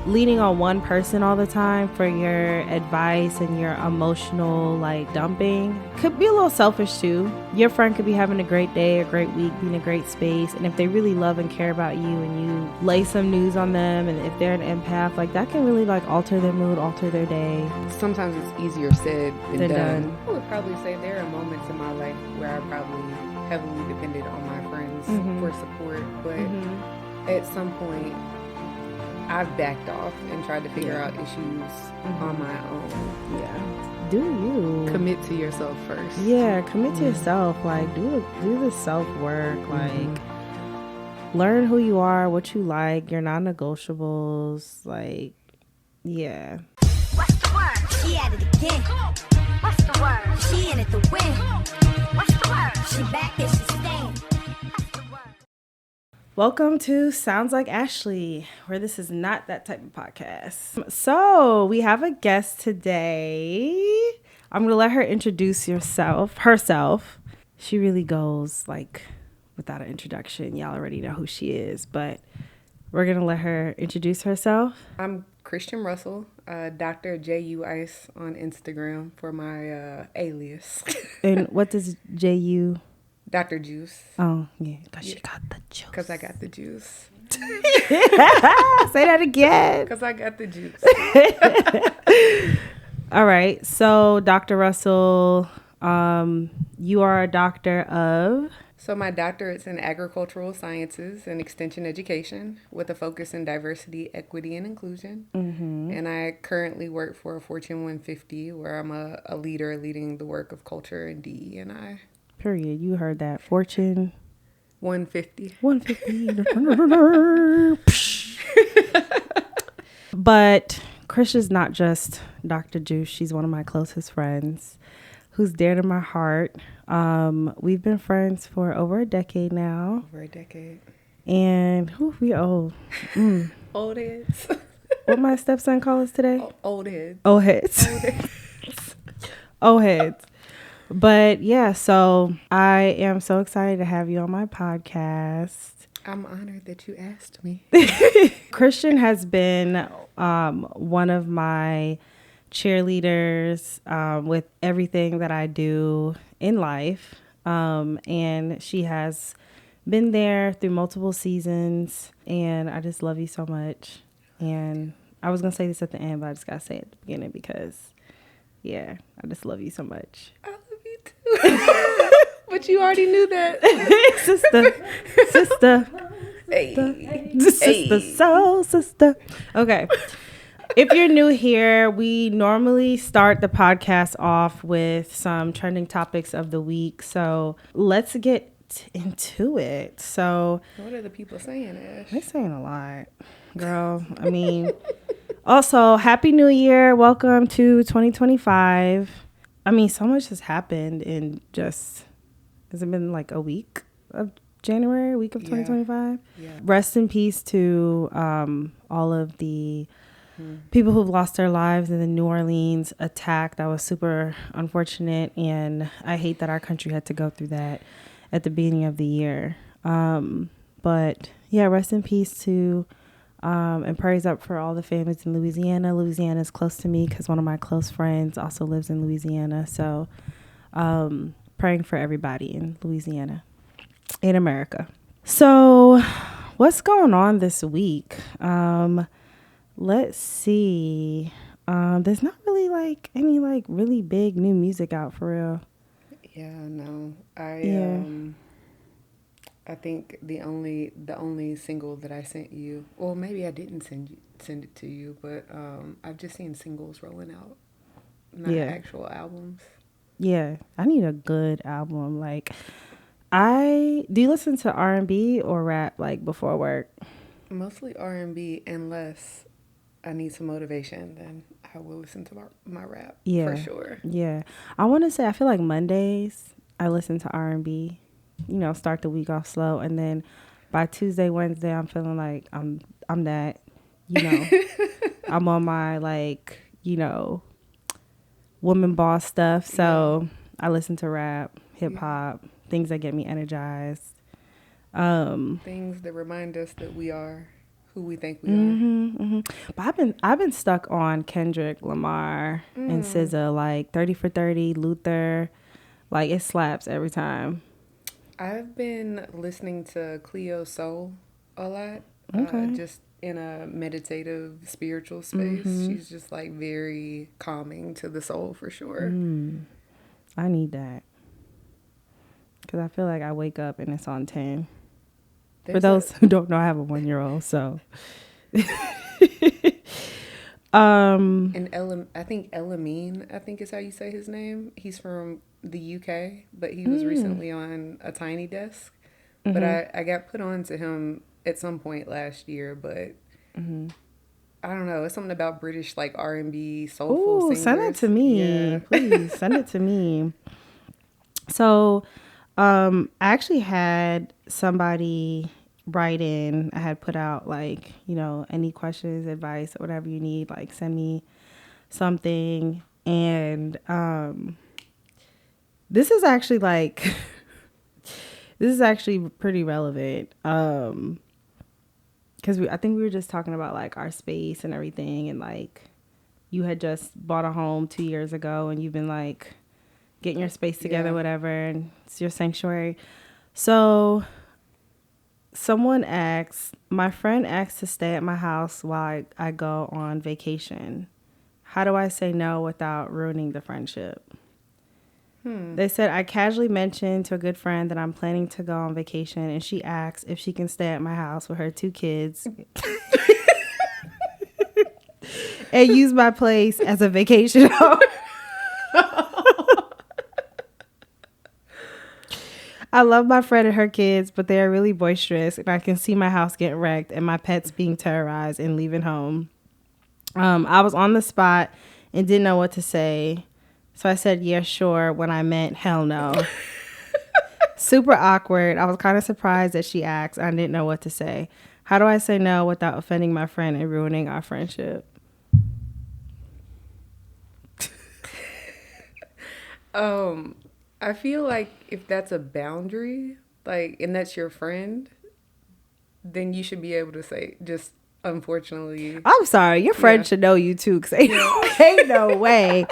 leaning on one person all the time for your advice and your emotional like dumping could be a little selfish too. Your friend could be having a great day, a great week, be in a great space, and if they really love and care about you and you lay some news on them, and if they're an empath, like that can really like alter their mood, alter their day. Sometimes it's easier said than done. I would probably say there are moments in my life where I probably heavily depended on my friends for support, but at some point I've backed off and tried to figure out issues on my own. Yeah. Do you commit to yourself first? Yeah, commit to yourself. Like do the self work. Like learn who you are, what you like, your non-negotiables. Like, yeah. What's the word? She at it again. What's the word? She in it to win. What's the word? She back and she staying. What's the word? Welcome to Sounds Like Ashley, where this is not that type of podcast. So we have a guest today. I'm going to let her introduce herself. She really goes like without an introduction. Y'all already know who she is, but we're going to let her introduce herself. I'm Christian Russell, Dr. J.U. Ice on Instagram for my alias. And what does J.U.? Dr. Juice. Oh, yeah, because she got the juice. Because I got the juice. Say that again. Because I got the juice. All right. So, Dr. Russell, you are a doctor of? So my doctorate's in agricultural sciences and extension education with a focus in diversity, equity, and inclusion. And I currently work for a Fortune 150 where I'm a leader leading the work of culture and DE&I. Period. You heard that. Fortune 150. 150. But Krish is not just Dr. Juice. She's one of my closest friends who's dear to my heart. We've been friends for over a decade now. Over a decade. And we old. Old heads. What my stepson call us today? Old heads. Old heads. Old heads. Old heads. But yeah, so I am so excited to have you on my podcast. I'm honored that you asked me. Christian has been one of my cheerleaders with everything that I do in life. And she has been there through multiple seasons. And I just love you so much. And I was going to say this at the end, but I just got to say it at the beginning because, yeah, I just love you so much. I love you too. But you already knew that. Sister. Hey. Sister, soul sister. Okay. If you're new here, we normally start the podcast off with some trending topics of the week. So let's get into it. So What are the people saying, Ash? they're saying a lot, girl. I mean, also, Happy New Year. Welcome to 2025. I mean, so much has happened in has it been like a week of January, week of 2025? Yeah. Rest in peace to all of the people who've lost their lives in the New Orleans attack. That was super unfortunate, and I hate that our country had to go through that at the beginning of the year. But yeah, rest in peace to and prayers up for all the families in Louisiana. Louisiana is close to me because one of my close friends also lives in Louisiana. So praying for everybody in Louisiana, in America. So what's going on this week? Let's see. There's not really like any like really big new music out for real. Yeah, no. I think the only single that I sent you, well, maybe I didn't send it to you, but I've just seen singles rolling out, not actual albums. Yeah, I need a good album. Like, do you listen to R&B or rap like before work? Mostly R&B, unless I need some motivation, then I will listen to my rap. Yeah, for sure. Yeah, I want to say I feel like Mondays I listen to R&B. You know, start the week off slow, and then by Tuesday, Wednesday, I'm feeling like I'm that. You know, I'm on my like woman boss stuff. So I listen to rap, hip hop, things that get me energized. Things that remind us that we are who we think we are. But I've been stuck on Kendrick Lamar and SZA, like 30 for 30, Luther. Like, it slaps every time. I've been listening to Cleo Soul a lot. Okay. Just in a meditative, spiritual space. She's just like very calming to the soul for sure. I need that. Because I feel like I wake up and it's on 10. For those who don't know, I have a 1-year-old, so. And I think Elamine, I think is how you say his name. He's from the UK, but he was recently on A Tiny Desk. But I got put on to him at some point last year, but I don't know. It's something about British like R&B soulful singers. Send it to me. Yeah. Please send it to me. So I actually had somebody write in. I had put out like, you know, any questions, advice, or whatever you need, like send me something. And this is actually like this is actually pretty relevant. Because I think we were just talking about like our space and everything, and like you had just bought a home 2 years ago and you've been like getting your space together, whatever, and it's your sanctuary. So my friend asked to stay at my house while I go on vacation. How do I say no without ruining the friendship? They said, I casually mentioned to a good friend that I'm planning to go on vacation, and she asked if she can stay at my house with her 2 kids and use my place as a vacation home. I love my friend and her kids, but they are really boisterous, and I can see my house getting wrecked and my pets being terrorized and leaving home. I was on the spot and didn't know what to say. So I said, yeah, sure, when I meant hell no. Super awkward. I was kind of surprised that she asked. I didn't know what to say. How do I say no without offending my friend and ruining our friendship? I feel like if that's a boundary, like, and that's your friend, then you should be able to say, just unfortunately. I'm sorry. Your friend should know you too, because ain't no way.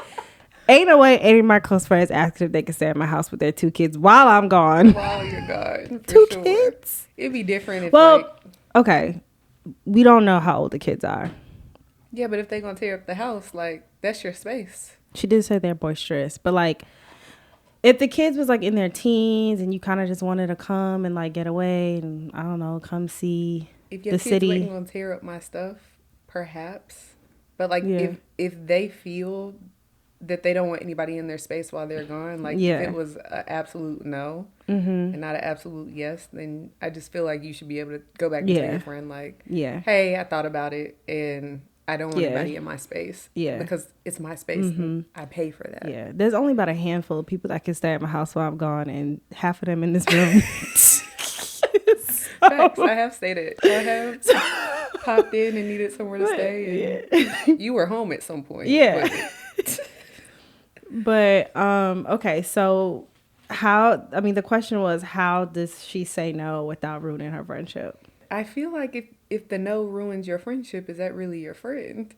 Ain't no way any of my close friends asked if they could stay at my house with their 2 kids while I'm gone. While you're gone. 2 kids? It'd be different if, okay. We don't know how old the kids are. Yeah, but if they're going to tear up the house, like, that's your space. She did say they're boisterous, but like, if the kids was like in their teens and you kind of just wanted to come and like get away and I don't know, come see if your the kids city. ain't going to tear up my stuff, perhaps. But like, if they feel that they don't want anybody in their space while they're gone, like if it was an absolute no and not an absolute yes, then I just feel like you should be able to go back and tell your friend like, hey, I thought about it and I don't want anybody in my space. Yeah. Because it's my space. I pay for that. Yeah. There's only about a handful of people that can stay at my house while I'm gone, and half of them in this room. Facts. I have stayed at. I have popped in and needed somewhere to stay. And you were home at some point. Yeah. But okay, so the question was, how does she say no without ruining her friendship? I feel like if the no ruins your friendship, is that really your friend?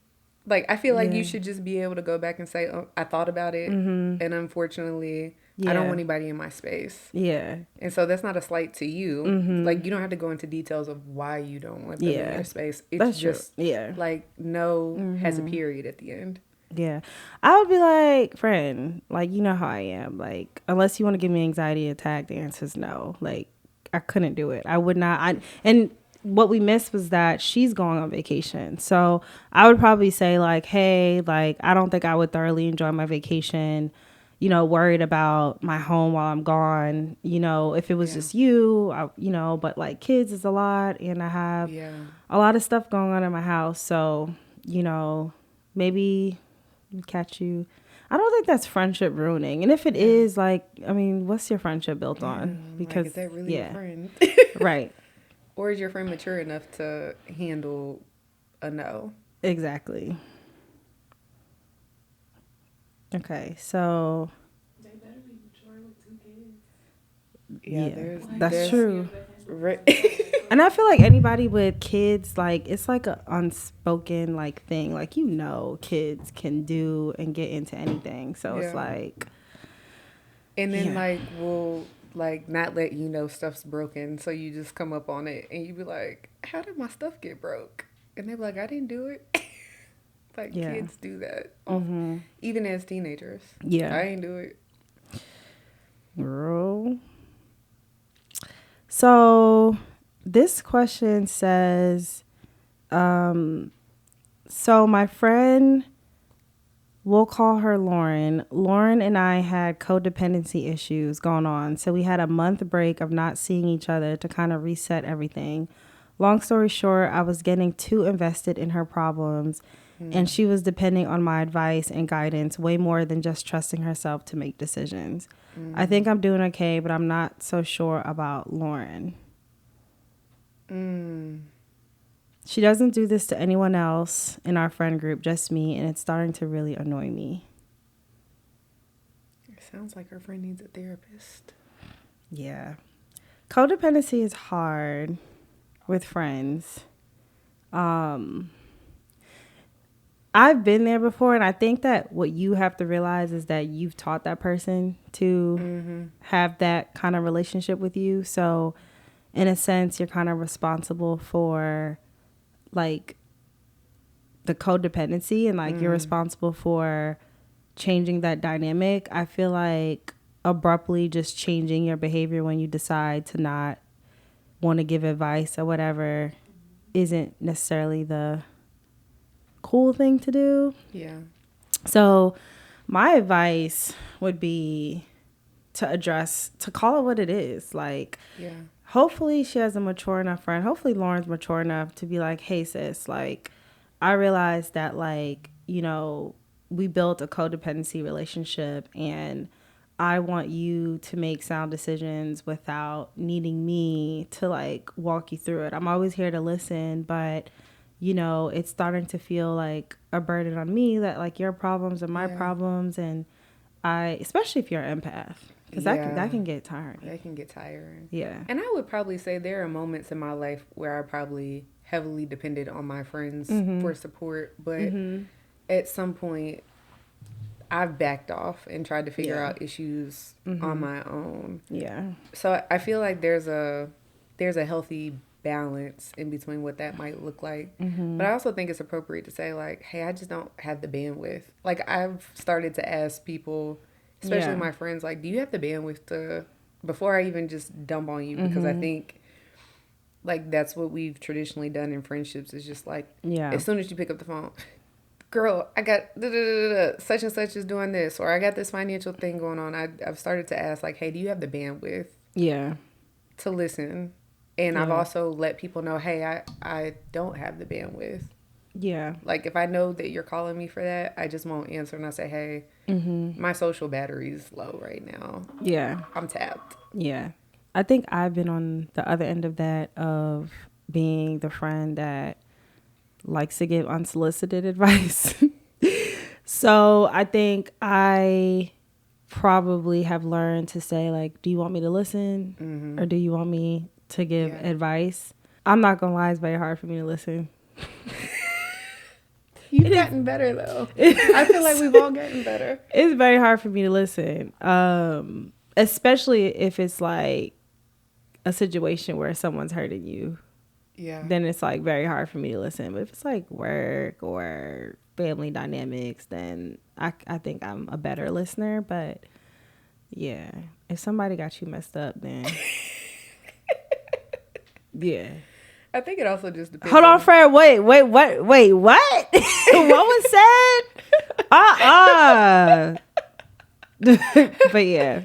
Like, I feel like you should just be able to go back and say, oh, I thought about it, and unfortunately, I don't want anybody in my space. Yeah. And so that's not a slight to you. Like, you don't have to go into details of why you don't want them in your space. It's that's just, like, no has a period at the end. Yeah. I would be like, friend, like, you know how I am. Like, unless you want to give me anxiety attack, the answer is no. Like, I couldn't do it. I would not. And what we missed was that she's going on vacation. So I would probably say like, hey, like, I don't think I would thoroughly enjoy my vacation, you know, worried about my home while I'm gone. You know, if it was just you, but like kids is a lot, and I have a lot of stuff going on in my house. So, you know, maybe catch you. I don't think that's friendship ruining. And if it is, like, I mean, what's your friendship built on? Because like, is that really your friend? Right. Or is your friend mature enough to handle a no? Exactly. Okay, so. They better be mature with 2 kids. Yeah, that's true. And I feel like anybody with kids, like, it's like a unspoken, like, thing. Like, you know, kids can do and get into anything. So it's Yeah. like, And then yeah. like we'll like not let you know stuff's broken, so you just come up on it and you be like, "How did my stuff get broke?" And they be like, "I didn't do it." Like Yeah. kids do that, Mm-hmm. even as teenagers. Yeah. I ain't do it. Girl. So this question says, so my friend, we'll call her Lauren. Lauren and I had codependency issues going on. So we had a month break of not seeing each other to kind of reset everything. Long story short, I was getting too invested in her problems, and she was depending on my advice and guidance way more than just trusting herself to make decisions. I think I'm doing okay, but I'm not so sure about Lauren. She doesn't do this to anyone else in our friend group, just me, and it's starting to really annoy me. It sounds like her friend needs a therapist. Yeah. Codependency is hard with friends. I've been there before, and I think that what you have to realize is that you've taught that person to have that kind of relationship with you. So in a sense, you're kind of responsible for like the codependency, and like you're responsible for changing that dynamic. I feel like abruptly just changing your behavior when you decide to not want to give advice or whatever isn't necessarily the cool thing to do. Yeah. So my advice would be to call it what it is. Like, Yeah. hopefully she has a mature enough friend. Hopefully Lauren's mature enough to be like, hey sis, like, I realized that, like, you know, we built a codependency relationship, and I want you to make sound decisions without needing me to like walk you through it. I'm always here to listen, but you know, it's starting to feel like a burden on me that like your problems are my problems, and especially if you're an empath, because that can get tiring. That can get tiring. Yeah. And I would probably say there are moments in my life where I probably heavily depended on my friends for support, but at some point I've backed off and tried to figure out issues on my own. Yeah. So I feel like there's a healthy balance in between what that might look like. But I also think it's appropriate to say like, hey, I just don't have the bandwidth. Like I've started to ask people, especially my friends, like, do you have the bandwidth to, before I even just dump on you? Because I think like that's what we've traditionally done in friendships, is just like, as soon as you pick up the phone, girl, I got such and such is doing this, or I got this financial thing going on. I've started to ask like, hey, do you have the bandwidth to listen? And I've also let people know, hey, I don't have the bandwidth. Yeah. Like if I know that you're calling me for that, I just won't answer, and I say, hey, my social battery is low right now. Yeah. I'm tapped. Yeah. I think I've been on the other end of that, of being the friend that likes to give unsolicited advice. So I think I probably have learned to say like, do you want me to listen or do you want me to give advice? I'm not gonna lie, it's very hard for me to listen. You've gotten better though. I feel like we've all gotten better. It's very hard for me to listen, especially if it's like a situation where someone's hurting you. Then it's like very hard for me to listen. But if it's like work or family dynamics, then I think I'm a better listener. But yeah, if somebody got you messed up, then yeah. I think it also just depends. Hold on, Fred. Wait, what? What was said? But yeah.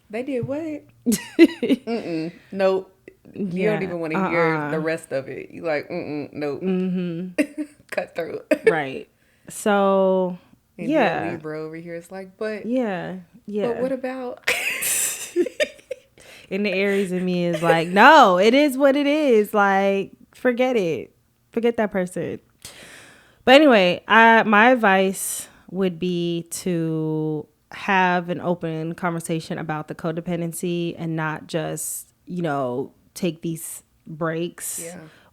They did what? Nope. You don't even want to hear the rest of it. You like, nope. Cutthroat. Right. So, and yeah. Libra over here is like, but. Yeah. But what about. And the Aries in me is like, no, it is what it is. Like, forget it. Forget that person. But anyway, my advice would be to have an open conversation about the codependency and not just, you know, take these breaks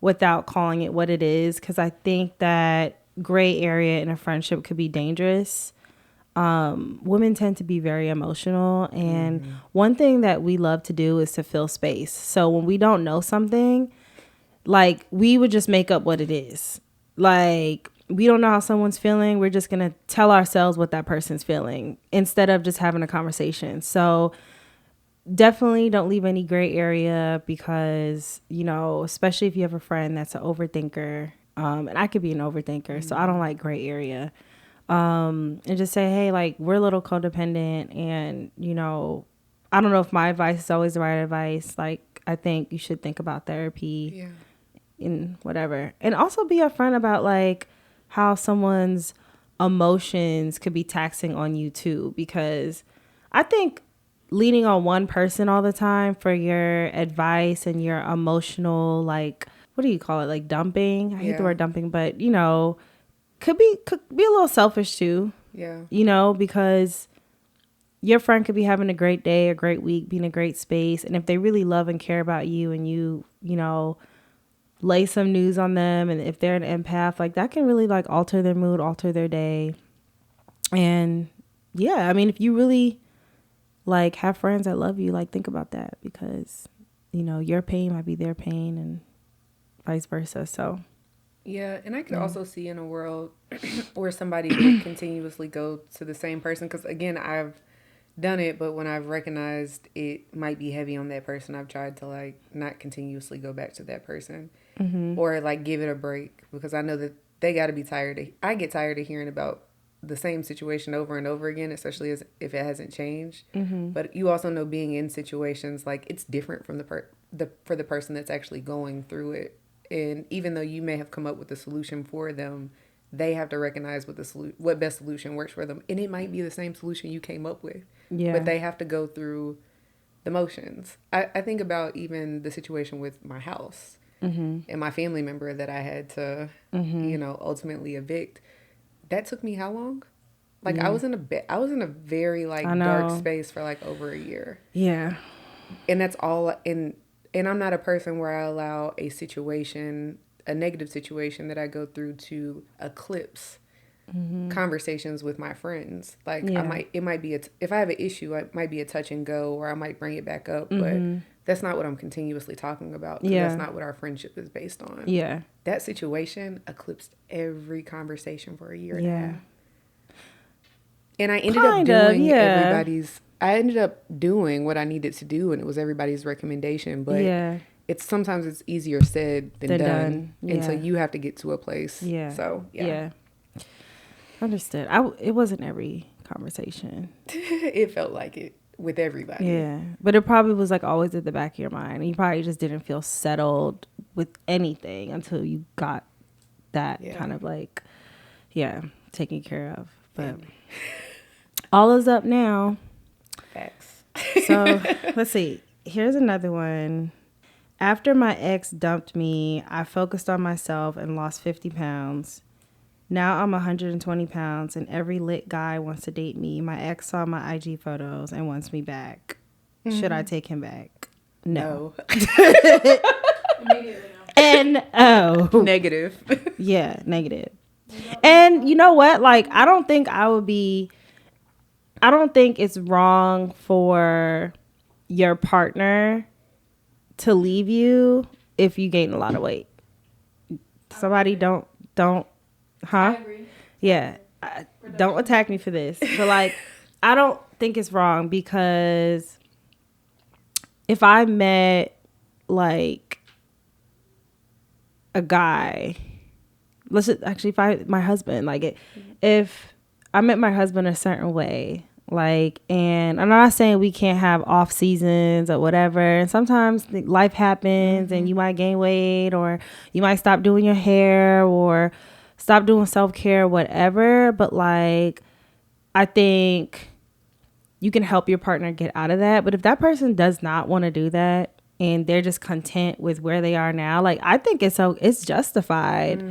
without calling it what it is. Because I think that gray area in a friendship could be dangerous. Women tend to be very emotional. And one thing that we love to do is to fill space. So when we don't know something, like, we would just make up what it is. Like, we don't know how someone's feeling. We're just going to tell ourselves what that person's feeling instead of just having a conversation. So definitely don't leave any gray area because, you know, especially if you have a friend that's an overthinker. And I could be an overthinker, so I don't like gray area. And just say, hey, like, we're a little codependent, and, you know, I don't know if my advice is always the right advice. Like, I think you should think about therapy and whatever. And also be upfront about, like, how someone's emotions could be taxing on you too, because I think leaning on one person all the time for your advice and your emotional, like, what do you call it? Like, dumping. I hate the word dumping, but, you know, could be a little selfish too. Yeah. You know, because your friend could be having a great day, a great week, being in a great space. And if they really love and care about you, and you know, lay some news on them, and if they're an empath, like, that can really, like, alter their mood, alter their day. And yeah, I mean, if you really, like, have friends that love you, like, think about that, because, you know, your pain might be their pain and vice versa. So yeah, and I could also see in a world where somebody would continuously go to the same person, because again, I've done it, but when I've recognized it might be heavy on that person, I've tried to, like, not continuously go back to that person, or, like, give it a break, because I know that they got to be tired. I get tired of hearing about the same situation over and over again, especially if it hasn't changed. But you also know, being in situations, like, it's different from for the person that's actually going through it. And even though you may have come up with a solution for them, they have to recognize what best solution works for them. And it might be the same solution you came up with. Yeah. But they have to go through the motions. I think about even the situation with my house and my family member that I had to, you know, ultimately evict. That took me how long? Like, I was in a very, like, dark space for, like, over a year. Yeah. And that's all. And I'm not a person where I allow a negative situation that I go through to eclipse conversations with my friends. Like, it might be, if I have an issue, it might be a touch and go, or I might bring it back up, but that's not what I'm continuously talking about. Yeah. That's not what our friendship is based on. Yeah. That situation eclipsed every conversation for a year and a half. And I ended up doing what I needed to do, and it was everybody's recommendation, but sometimes it's easier said than done. And so you have to get to a place. Yeah. So, yeah. Understood. It wasn't every conversation. It felt like it with everybody. Yeah. But it probably was, like, always at the back of your mind. And you probably just didn't feel settled with anything until you got that kind of, like, taken care of. But all is up now. Facts. So let's see. Here's another one. After my ex dumped me, I focused on myself and lost 50 pounds. Now I'm 120 pounds, and every lit guy wants to date me. My ex saw my IG photos and wants me back. Should I take him back? No. N-O. Negative. Yeah, negative. And you know what? Like, I don't think it's wrong for your partner to leave you if you gain a lot of weight. Somebody don't, huh? I agree. Yeah. Don't attack me for this. But, like, I don't think it's wrong, because if I met, like, a guy, my husband, like, if I met my husband a certain way, like, and I'm not saying we can't have off seasons or whatever, and sometimes life happens and you might gain weight, or you might stop doing your hair, or stop doing self-care, whatever, but, like, I think you can help your partner get out of that. But if that person does not want to do that, and they're just content with where they are now, like, I think it's justified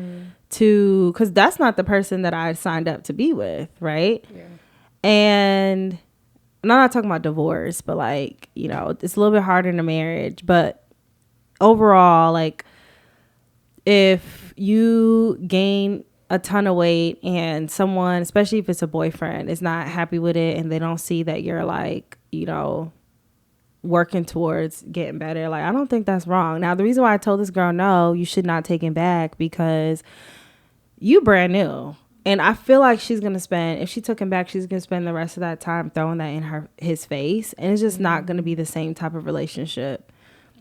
because that's not the person that I signed up to be with, right? Yeah. And I'm not talking about divorce, but, like, you know, it's a little bit harder in a marriage, but overall, like, if you gain a ton of weight and someone, especially if it's a boyfriend, is not happy with it and they don't see that you're like, you know, working towards getting better, like, I don't think that's wrong. Now, the reason why I told this girl, no, you should not take him back, because you brand new. And I feel like she's going to spend, if she took him back, she's going to spend the rest of that time throwing that in his face. And it's just not going to be the same type of relationship,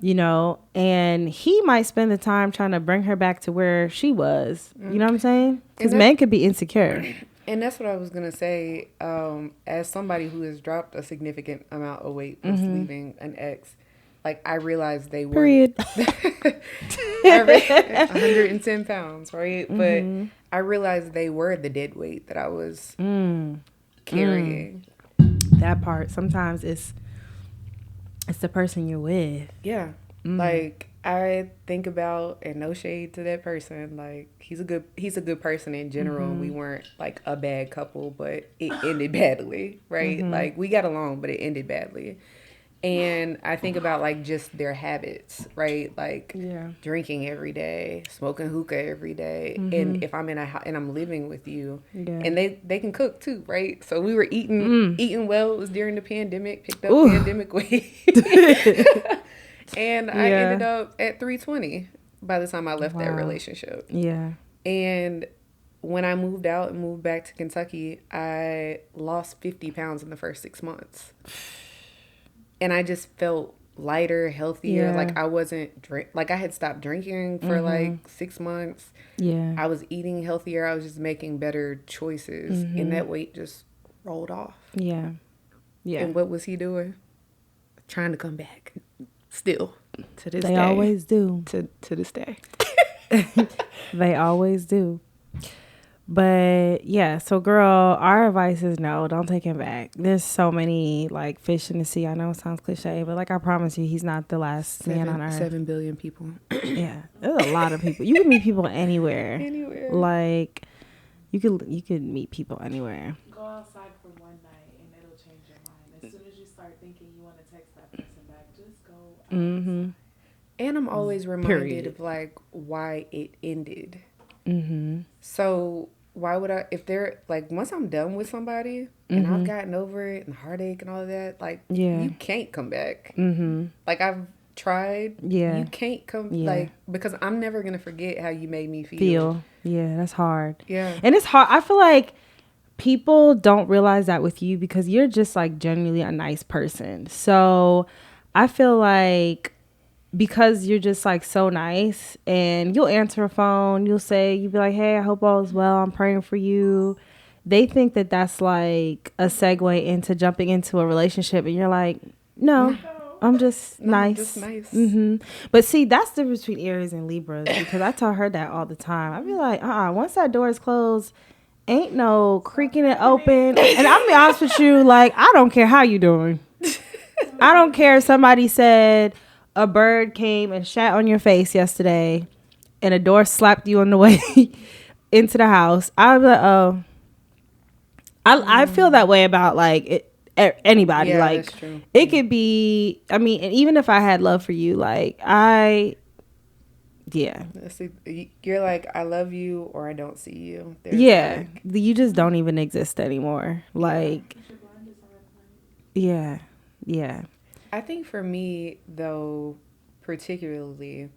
you know? And he might spend the time trying to bring her back to where she was. You know what I'm saying? Because men could be insecure. And that's what I was going to say. As somebody who has dropped a significant amount of weight since leaving an ex, like, I realized they were... Period. 110 pounds, right? But I realized they were the dead weight that I was carrying. That part. Sometimes it's the person you're with. Yeah. Like, I think about, and no shade to that person, like, he's a good person in general. We weren't like a bad couple, but it ended badly, right? Like, we got along, but it ended badly. And I think about, like, just their habits, right? Like, drinking every day, smoking hookah every day. And if I'm in a house and I'm living with you, and they can cook too, right? So we were eating well. It was during the pandemic, picked up pandemic weight. And I ended up at 320 by the time I left that relationship. Yeah. And when I moved out and moved back to Kentucky, I lost 50 pounds in the first 6 months. And I just felt lighter, healthier. Like, I wasn't like, I had stopped drinking for like 6 months. Yeah. I was eating healthier. I was just making better choices. And that weight just rolled off. Yeah. Yeah. And what was he doing? Trying to come back. Still. To this day. They always do. To this day. They always do. But yeah, so girl, our advice is no, don't take him back. There's so many like fish in the sea. I know it sounds cliche, but like, I promise you, he's not the last man on earth. 7 billion people. Yeah, there's a lot of people. You can meet people anywhere. Anywhere. Like, you could meet people anywhere. Go outside for one night and it'll change your mind. As soon as you start thinking you want to text that person back, just go outside. And I'm always reminded of like why it ended. So why would I, if they're like, once I'm done with somebody and I've gotten over it and heartache and all of that, like, you can't come back. Like, I've tried. You can't come, like, because I'm never going to forget how you made me feel. Yeah, that's hard. Yeah. And it's hard. I feel like people don't realize that with you because you're just like genuinely a nice person. So I feel like, because you're just like so nice and you'll answer a phone, you'll be like, hey, I hope all is well, I'm praying for you. They think that that's like a segue into jumping into a relationship, and you're like, no, I'm just nice. But see, that's the difference between Aries and Libras, because I tell her that all the time. I be like, once that door is closed, ain't no creaking it open. And I'll be honest with you, like, I don't care how you doing. I don't care if somebody said a bird came and shat on your face yesterday and a door slapped you on the way into the house. I'd be like, oh. I feel that way about like anybody. Yeah, like, that's true. It could be, I mean, and even if I had love for you, like you're like, I love you or I don't see you. There's you just don't even exist anymore. Like, yeah. I think for me, though, particularly,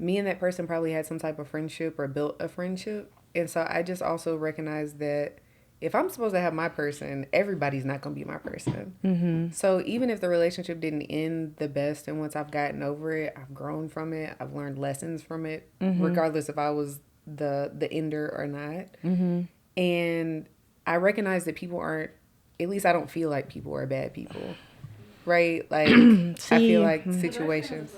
me and that person probably had some type of friendship or built a friendship. And so I just also recognize that if I'm supposed to have my person, everybody's not going to be my person. So even if the relationship didn't end the best, and once I've gotten over it, I've grown from it, I've learned lessons from it, regardless if I was the ender or not. And I recognize that people aren't, at least I don't feel like people are bad people. Right? Like, I feel like situations.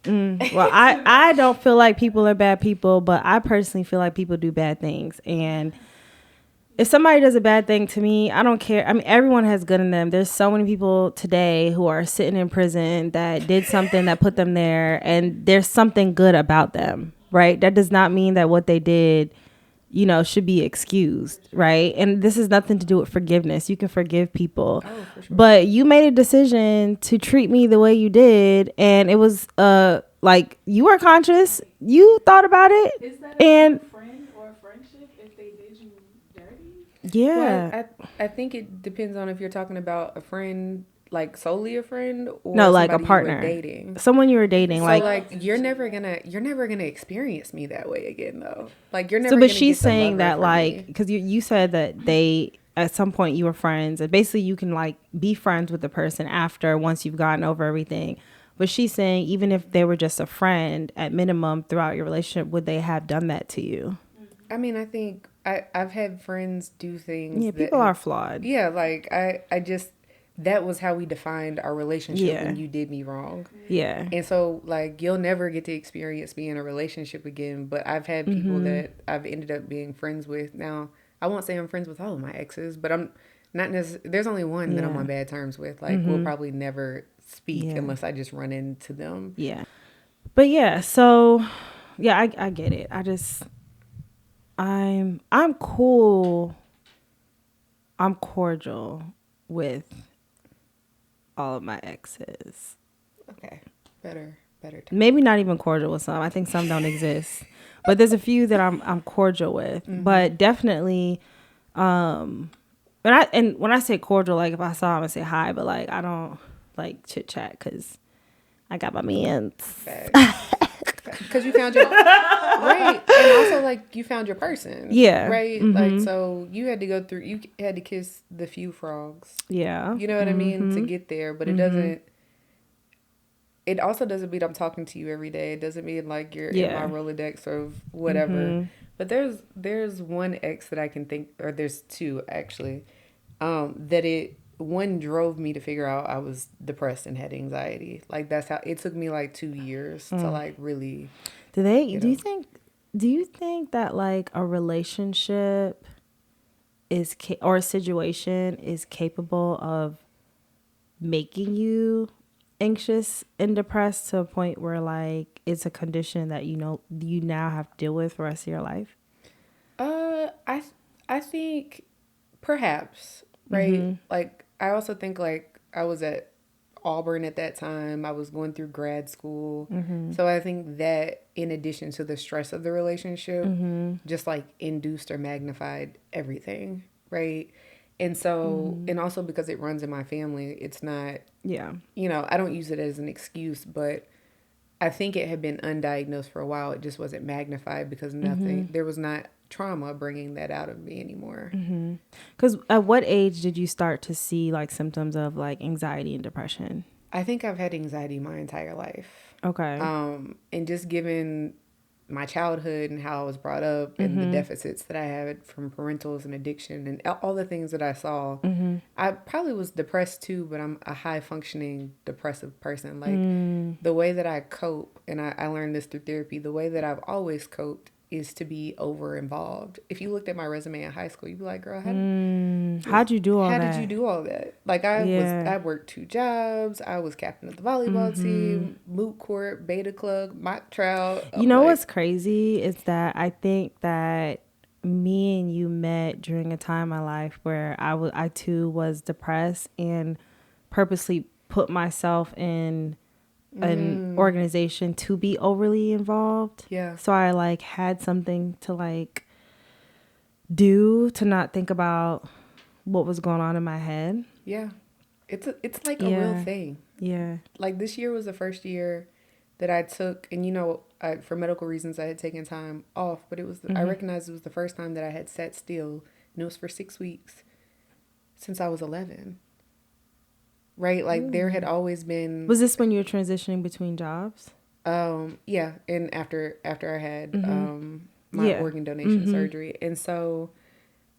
Well, I don't feel like people are bad people, but I personally feel like people do bad things. And if somebody does a bad thing to me, I don't care. I mean, everyone has good in them. There's so many people today who are sitting in prison that did something that put them there, and there's something good about them, right? That does not mean that what they did, you know, should be excused, right? And this has nothing to do with forgiveness. You can forgive people. For sure. But you made a decision to treat me the way you did, and it was a like you were conscious, you thought about it, Is that a and friend or a friendship if they did you dirty? yeah. Well, I think it depends on if you're talking about a friend, like solely a friend, No, or like a somebody you were partner, dating. someone you were dating, So like. like you're never gonna experience me that way again though. Like you're So, never but gonna she's get the saying lover that from like me. because you said that they at some point you were friends, and basically you can like be friends with the person after once you've gotten over everything. But she's saying even if they were just a friend, at minimum throughout your relationship, would they have done that to you? I mean, I think I've had friends do things Yeah, that people are flawed. yeah, like I just that was how we defined our relationship Yeah. when you did me wrong. Yeah. And so like you'll never get to experience me in a relationship again, but I've had people that I've ended up being friends with. Now, I won't say I'm friends with all of my exes, but I'm not necessarily, there's only one that I'm Yeah. on bad terms with. Like we'll probably never speak Yeah. unless I just run into them. Yeah. But yeah, so yeah, I get it. I'm cool. I'm cordial with all of my exes. Okay. Better. Maybe not even cordial with some. I think some don't exist. But there's a few that I'm cordial with. But definitely and when I say cordial, like if I saw him and say hi, but like I don't like chit chat because I got my mans. Because you found your right, and also like you found your person. Yeah. Right. Like so, you had to go through. You had to kiss the few frogs. Yeah. You know what I mean to get there, but it doesn't. It also doesn't mean I'm talking to you every day. It doesn't mean like you're in my Rolodex or whatever. But there's one ex that I can think, or there's two actually, that one drove me to figure out I was depressed and had anxiety. Like that's how it took me like 2 years to like really. Do you think that like a relationship or a situation is capable of making you anxious and depressed to a point where like it's a condition that you now have to deal with for the rest of your life? I think perhaps, right? Like I also think like I was at Auburn at that time. I was going through grad school. So I think that in addition to the stress of the relationship, just like induced or magnified everything, right? And so, and also because it runs in my family, it's not, Yeah. I don't use it as an excuse, but I think it had been undiagnosed for a while. It just wasn't magnified because there was not trauma bringing that out of me anymore. Because at what age did you start to see like symptoms of like anxiety and depression? I think I've had anxiety my entire life. Okay. And just given my childhood and how I was brought up and the deficits that I had from parentals and addiction and all the things that I saw, I probably was depressed too, but I'm a high functioning depressive person. Like the way that I cope, and I learned this through therapy, the way that I've always coped is to be over involved. If you looked at my resume in high school, you'd be like, girl, how'd you do all that? How did you do all that? Like I worked 2 jobs. I was captain of the volleyball team, moot court, beta club, mock trial. You know what's crazy is that I think that me and you met during a time in my life where I too was depressed and purposely put myself in an organization to be overly involved. Yeah. So I like had something to like do to not think about what was going on in my head. Yeah. It's like a real thing. Yeah. Like this year was the first year that I took, and for medical reasons I had taken time off, but it was I recognized it was the first time that I had sat still, and it was for 6 weeks since I was 11. Right? Like there had always been. Was this when you were transitioning between jobs? Yeah, and after I had my organ donation surgery, and so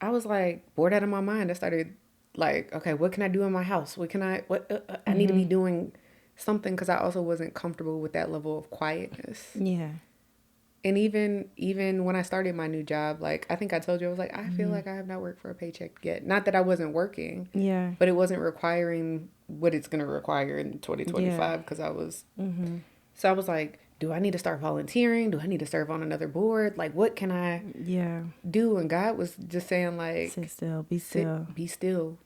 I was like bored out of my mind. I started like, okay, what can I do in my house? I need to be doing something, because I also wasn't comfortable with that level of quietness. Yeah. And even when I started my new job, like I think I told you, I was like, I feel like I have not worked for a paycheck yet. Not that I wasn't working, but it wasn't requiring what it's going to require in 2025, because I was. So I was like, do I need to start volunteering? Do I need to serve on another board? Like, what can I do? And God was just saying, like, sit still, be still. Be still.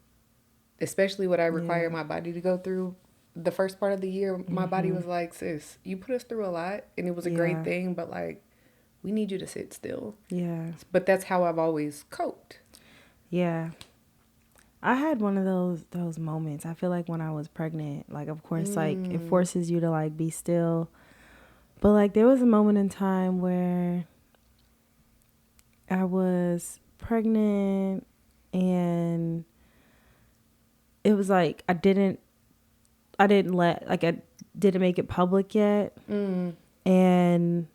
Especially what I require my body to go through. the first part of the year, my body was like, sis, you put us through a lot and it was a great thing, but like, we need you to sit still. Yeah. But that's how I've always coped. Yeah. I had one of those moments. I feel like when I was pregnant, like, of course, like, it forces you to, like, be still. But, like, there was a moment in time where I was pregnant and it was like I didn't make it public yet. And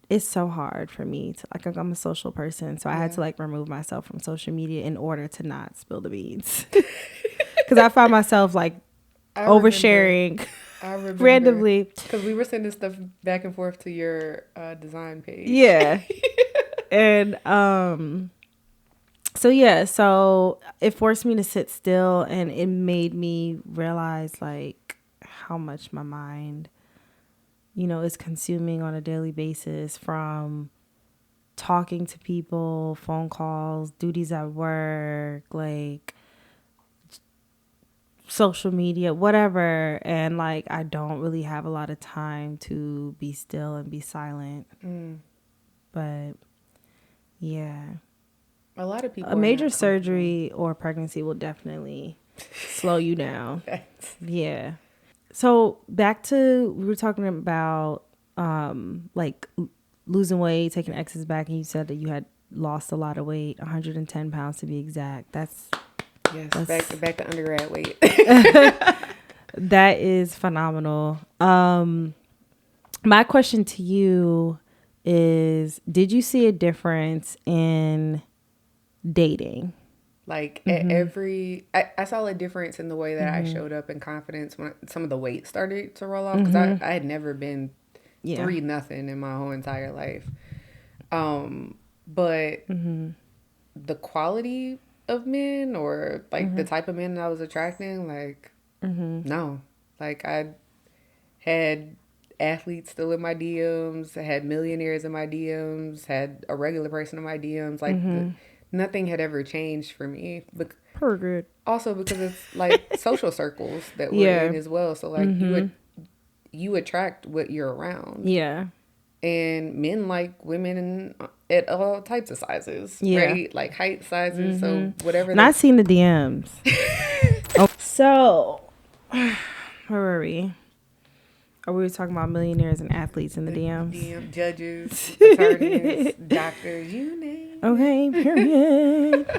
it's so hard for me to, like, I'm a social person, so I had to, like, remove myself from social media in order to not spill the beans. Because I found myself, like, oversharing randomly. Because we were sending stuff back and forth to your design page. Yeah. And so it forced me to sit still, and it made me realize, like, how much my mind, you know, is consuming on a daily basis, from talking to people, phone calls, duties at work, like social media, whatever. And like, I don't really have a lot of time to be still and be silent. But yeah, a lot of people, a major surgery or pregnancy will definitely slow you down. Yeah. So back to, we were talking about like losing weight, taking exes back, and you said that you had lost a lot of weight, 110 pounds to be exact. That's back to undergrad weight. That is phenomenal. My question to you is, did you see a difference in dating? Like I saw a difference in the way that I showed up in confidence when some of the weight started to roll off, because I had never been 3-0 in my whole entire life. But the quality of men, or like the type of men that I was attracting, like no, like I had athletes still in my DMs, I had millionaires in my DMs, had a regular person in my DMs, like nothing had ever changed for me. Per good. Also because it's like social circles that we're in as well. So like you attract what you're around. Yeah. And men like women at all types of sizes, right? Like height, sizes, so whatever. And I seen the DMs. So, where were we? Or we were talking about millionaires and athletes in the DMs. DM judges, attorneys, doctors, you name. Okay, period.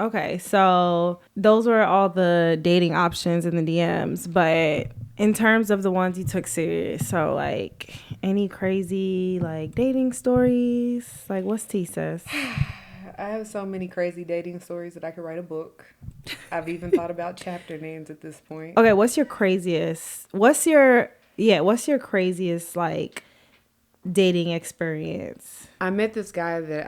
Okay, so those were all the dating options in the DMs, but in terms of the ones you took serious, so like any crazy like dating stories, like what's tea, sis? I have so many crazy dating stories that I could write a book. I've even thought about chapter names at this point. Okay, what's your craziest like dating experience? I met this guy that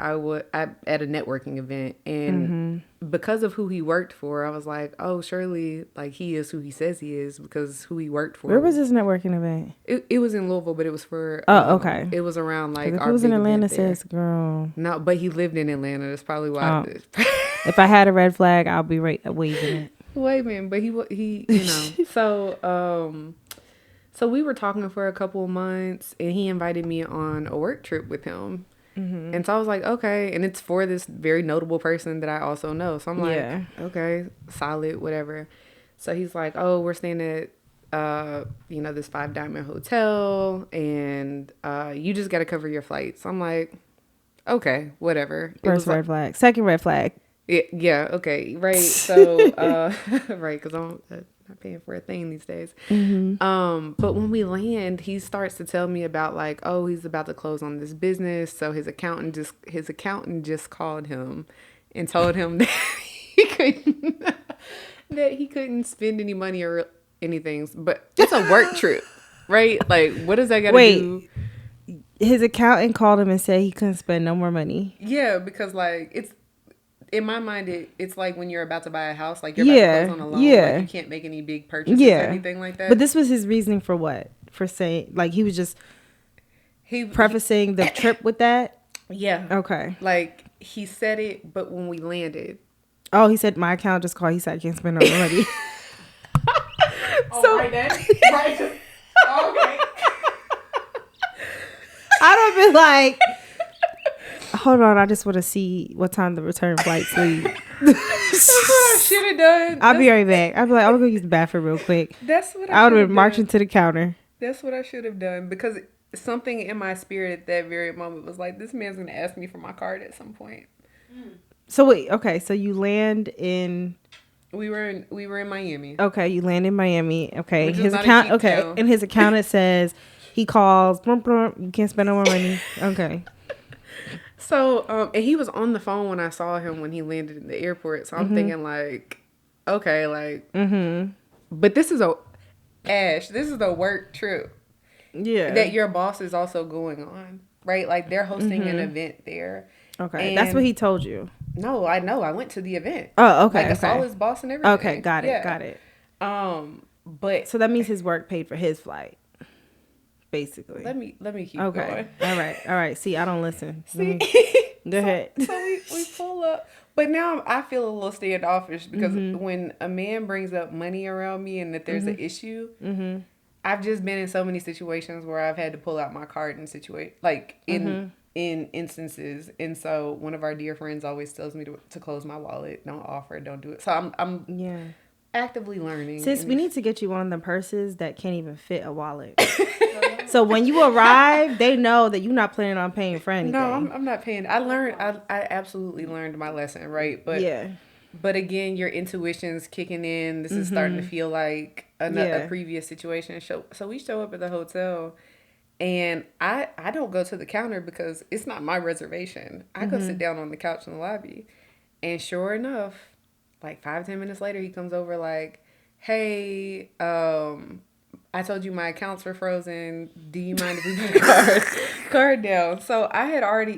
at a networking event, and because of who he worked for, I was like, oh, surely like he is who he says he is, because who he worked for. Where was this networking event? It was in Louisville, but it was for okay. It was around like if our it was in Atlanta, there. sis, girl. No, but he lived in Atlanta. That's probably why. If I had a red flag, I'll be waving it. Waving, but he you know. So we were talking for a couple of months, and he invited me on a work trip with him. And so I was like, okay. And it's for this very notable person that I also know. So I'm like, okay, solid, whatever. So he's like, oh, we're staying at, this 5 Diamond hotel, and you just got to cover your flights. I'm like, okay, whatever. First red flag. Second red flag. Yeah, okay, right. So, right, because I'm not paying for a thing these days. But when we land, he starts to tell me about like, oh, he's about to close on this business. So his accountant just called him and told him that he couldn't spend any money or anything. But it's a work trip, right? Like, what does that got to do? His accountant called him and said he couldn't spend no more money. Yeah, because like it's. In my mind, it's like when you're about to buy a house, like you're about to close on a loan, like you can't make any big purchases or anything like that. But this was his reasoning for what? For saying, like, he was just prefacing the trip with that? Yeah. Okay. Like, he said it, but when we landed. Oh, he said, my account just called. He said, I can't spend no more money. Oh, right then. Right. Just, okay. I don't be like, hold on, I just want to see what time the return flights leave. That's what I should have done. I'll be right back. I'll be like, I'm gonna go use the bathroom real quick. That's what I would have should've been marching done. to the counter. That's what I should have done because something in my spirit at that very moment was like, this man's gonna ask me for my card at some point. So wait, okay, so you land in. We were in Miami. Okay, you land in Miami. Okay, Which is his not a account. cheap Okay, town. in his account it says he calls. Brum, brum, you can't spend no more money. Okay. So, and he was on the phone when I saw him when he landed in the airport. So I'm thinking like, okay, like, but this is a work trip Yeah. that your boss is also going on, right? Like they're hosting an event there. Okay, that's what he told you. No, I know. I went to the event. Oh, okay. Like I saw Okay. his boss and everything. Okay, got it. Yeah. Got it. But So that means his work paid for his flight, basically. let me keep Okay. going. All right. See, I don't listen. See, Go ahead. so we pull up, but now I feel a little standoffish because when a man brings up money around me and that there's an issue, I've just been in so many situations where I've had to pull out my card in in instances, and so one of our dear friends always tells me to close my wallet, don't offer, don't do it. So I'm Yeah. actively learning. Sis, we need to get you one of them purses that can't even fit a wallet. So when you arrive, they know that you're not planning on paying for anything. No, I'm not paying. I absolutely learned my lesson, right? But yeah. But again, your intuition's kicking in. This is starting to feel like a previous situation. So we show up at the hotel, and I don't go to the counter because it's not my reservation. I go sit down on the couch in the lobby, and sure enough, like 5-10 minutes later, he comes over like, "Hey, I told you my accounts were frozen. Do you mind if we put a card down?" So I had already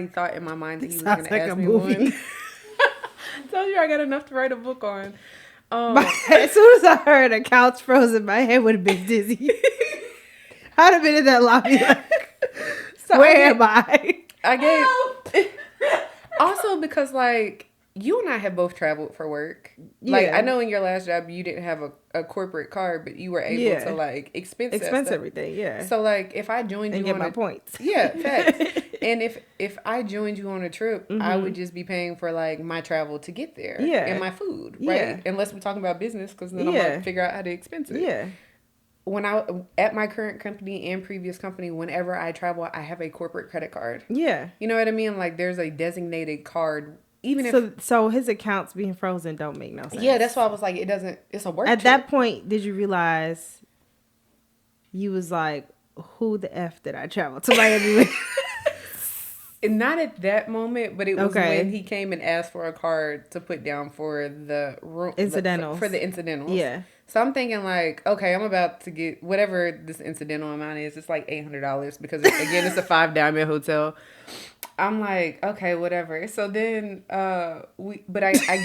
thought in my mind that he was going to ask me one. Told you I got enough to write a book on. As soon as I heard accounts frozen, my head would have been dizzy. I'd have been in that lobby like, so where am I? I gave also because like you and I have both traveled for work. Like I know in your last job you didn't have a corporate card, but you were able to like expense everything. Yeah. So like if I joined and you get on my points. Yeah, facts. And if I joined you on a trip, I would just be paying for like my travel to get there. Yeah. And my food, right? Yeah. Unless we're talking about business, because then I'm gonna figure out how to expense it. Yeah. When I at my current company and previous company, whenever I travel, I have a corporate credit card. Yeah. You know what I mean? Like there's a designated card. Even if so his accounts being frozen don't make no sense. Yeah, that's why I was like, it doesn't. It's a work. At trip. that point, did you realize you was like, who the F did I travel to Miami with? And not at that moment, but it was when he came and asked for a card to put down for the room incidentals. For the incidentals. Yeah. So I'm thinking like, okay, I'm about to get whatever this incidental amount is. It's like $800 because again, it's a 5-diamond hotel. I'm like, okay, whatever. So then, I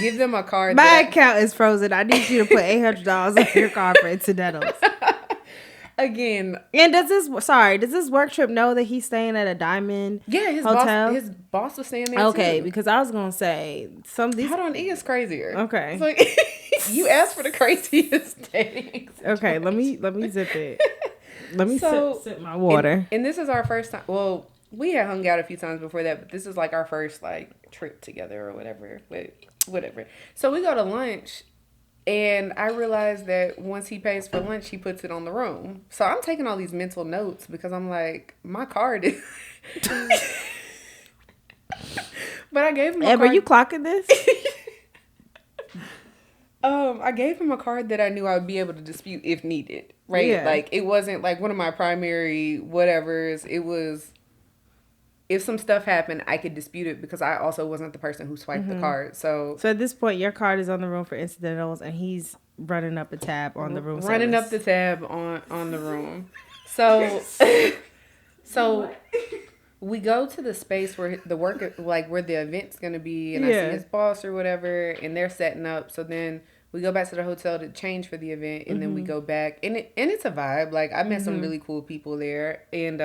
give them a card. My account is frozen. I need you to put $800 on your card for incidentals. Again. And does this work trip know that he's staying at a diamond hotel? His boss was staying there Okay, too. because I was gonna say some of these. Hold on, it is crazier. Okay. It's like, you asked for the craziest thing. Okay, let me zip it. Let me sip my water. And this is our first time. Well, we had hung out a few times before that, but this is like our first like trip together or whatever. But whatever. So we go to lunch. And I realized that once he pays for lunch, he puts it on the room. So I'm taking all these mental notes because I'm like, my card is... But I gave him a card... Are you clocking this? I gave him a card that I knew I would be able to dispute if needed, right? Yeah. Like, it wasn't like one of my primary whatevers. It was... If some stuff happened, I could dispute it because I also wasn't the person who swiped the card. So at this point, your card is on the room for incidentals, and he's running up a tab on the room. Running service. up the tab on the room. So, so we go to the space where the work, like where the event's gonna be, and I see his boss or whatever, and they're setting up. So then we go back to the hotel to change for the event, and then we go back, and it's a vibe. Like I met some really cool people there, and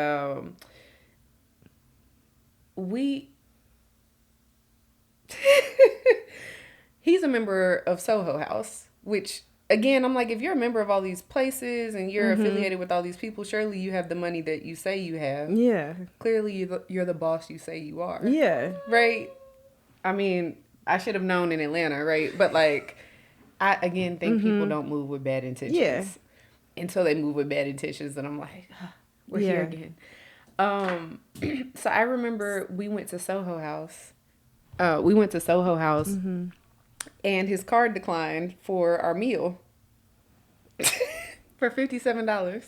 he's a member of Soho House, which again, I'm like, if you're a member of all these places and you're affiliated with all these people, surely you have the money that you say you have. Yeah. Clearly, you're the boss you say you are. Yeah. Right? I mean, I should have known in Atlanta, right? But, like, I, again, think people don't move with bad intentions. Yeah. Until they move with bad intentions, and I'm like, we're here again. So I remember we went to Soho House. And his card declined for our meal for $57.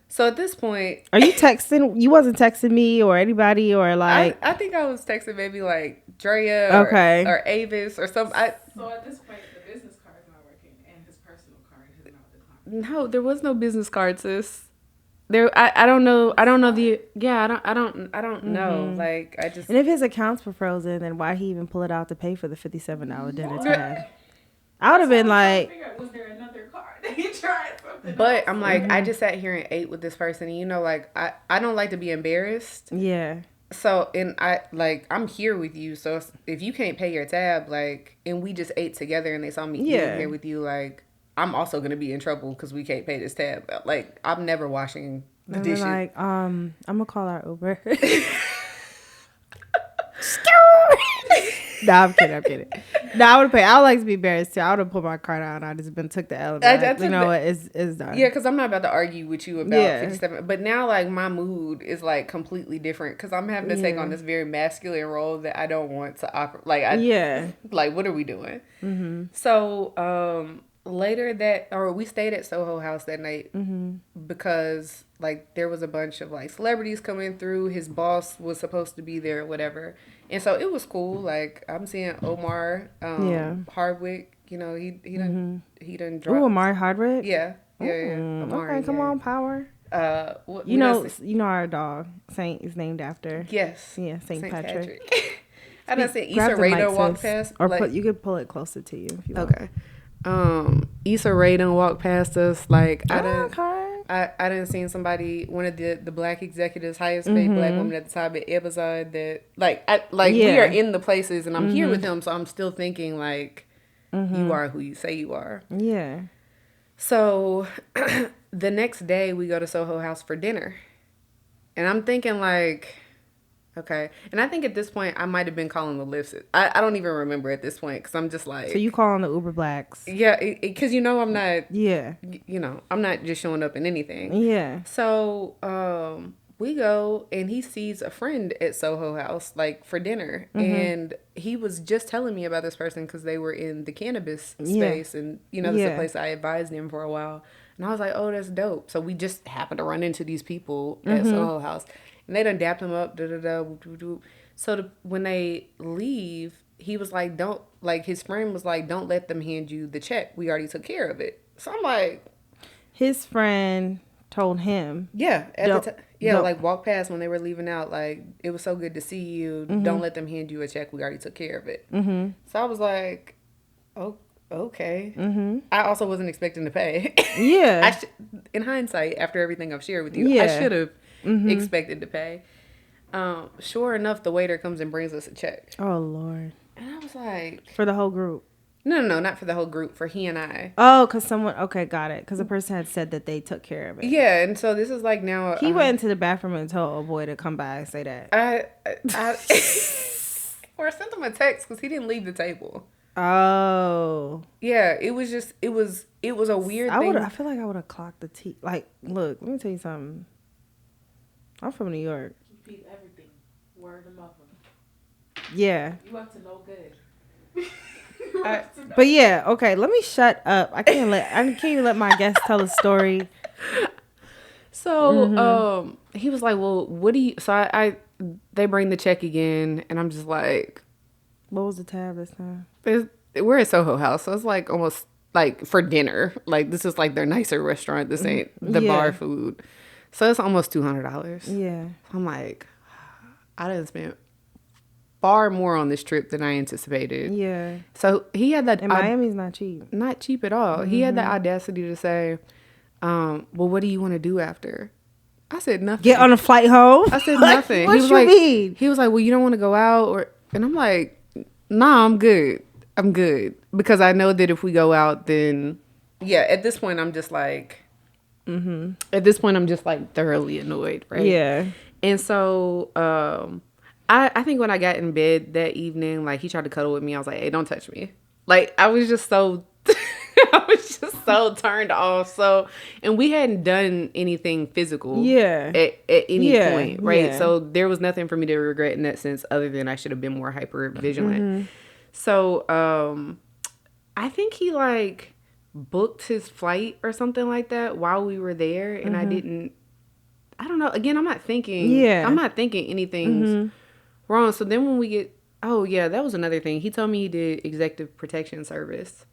So at this point, are you texting? You wasn't texting me or anybody or like? I think I was texting maybe like Drea or Avis or something. So at this point, the business card is not working and his personal card has not declined. No, there was no business card, sis. I don't know. I don't know I don't know. Like, I just. And if his accounts were frozen, then why he even pull it out to pay for the $57 dinner tab? I would have been like, Was there another card? He tried something. But I'm like, I just sat here and ate with this person, and you know, like I don't like to be embarrassed. yeah. So, and I'm here with you. So if you can't pay your tab, like, and we just ate together, and they saw me eating here with you, like, I'm also gonna be in trouble because we can't pay this tab. Like, I'm never washing the dishes. Like, I'm gonna call our Uber. Nah, I'm kidding. No, I would pay. I would like to be embarrassed too. I would have put my card out and I just took the L. You know what? It's done. Yeah, because I'm not about to argue with you about 57. But now, like, my mood is like completely different because I'm having to take on this very masculine role that I don't want to operate. Like, like, what are we doing? Mm-hmm. So, we stayed at Soho House that night because, like, there was a bunch of, like, celebrities coming through. His boss was supposed to be there or whatever. And so it was cool. Like, I'm seeing Omar Hardwick. You know, he done dropped. Oh, Omar Hardwick? Yeah. Omar, okay, come on, power. You know our dog, Saint, is named after. Yes. Yeah, Saint Patrick. I done seen Issa Rae done walk past. Or you could pull it closer to you if you want. Okay. Issa Rae done walked past us. Like, I done seen somebody, one of the black executives, highest paid black woman at the time at Amazon, that we are in the places, and I'm here with him, so I'm still thinking like, you are who you say you are. Yeah. So the next day we go to Soho House for dinner, and I'm thinking like, okay. And I think at this point, I might have been calling the lifts. I don't even remember at this point because I'm just like... So you calling the Uber Blacks? Yeah, because I'm not... Yeah. I'm not just showing up in anything. Yeah. So we go, and he sees a friend at Soho House, like, for dinner. And he was just telling me about this person because they were in the cannabis space. And, this is a place I advised him for a while. And I was like, oh, that's dope. So we just happened to run into these people at Soho House. And they done dapped him up, So when they leave, he was like, his friend was like, don't let them hand you the check. We already took care of it. So I'm like. His friend told him. Yeah. At the time. Yeah, like, walk past when they were leaving out, like, it was so good to see you. Don't let them hand you a check. We already took care of it. So I was like, oh, okay. I also wasn't expecting to pay. Yeah. In hindsight, after everything I've shared with you, I should have expected to pay. Sure enough, the waiter comes and brings us a check. Oh, Lord. And I was like... For the whole group? No, not for the whole group. For he and I. Oh, because someone... Okay, got it. Because the person had said that they took care of it. Yeah, and so this is like now... He went into the bathroom and told a boy to come by and say that. Or I sent him a text because he didn't leave the table. Oh. Yeah, it was just... It was a weird thing. I feel like I would have clocked the tea. Like, look, let me tell you something. I'm from New York. You peep everything. Word of mother. Yeah. You up to no good. But yeah, okay. Let me shut up. I can't even let my guests tell a story. So, he was like, "Well, what do you?" So they bring the check again, and I'm just like, "What was the tab this time?" We're at Soho House, so it's like almost like for dinner. Like, this is like their nicer restaurant. This ain't the bar food. So it's almost $200. Yeah. I'm like, I didn't spend far more on this trip than I anticipated. Yeah. So he had that... And Miami's not cheap. Not cheap at all. He had the audacity to say, well, what do you want to do after? I said nothing. Get on a flight home? I said nothing. What you mean? He was like, well, you don't want to go out? And I'm like, nah, I'm good. I'm good. Because I know that if we go out, then, yeah, at this point, I'm just like, at this point, I'm just like thoroughly annoyed, right? Yeah. And so, I think when I got in bed that evening, like, he tried to cuddle with me. I was like, hey, don't touch me. Like, I was just so, I was just so turned off. So, and we hadn't done anything physical at any point, right? Yeah. So there was nothing for me to regret in that sense other than I should have been more hyper vigilant. So, I think he like booked his flight or something like that while we were there. And I don't know. Again, I'm not thinking anything's wrong. So then when we get, oh yeah, that was another thing. He told me he did executive protection service.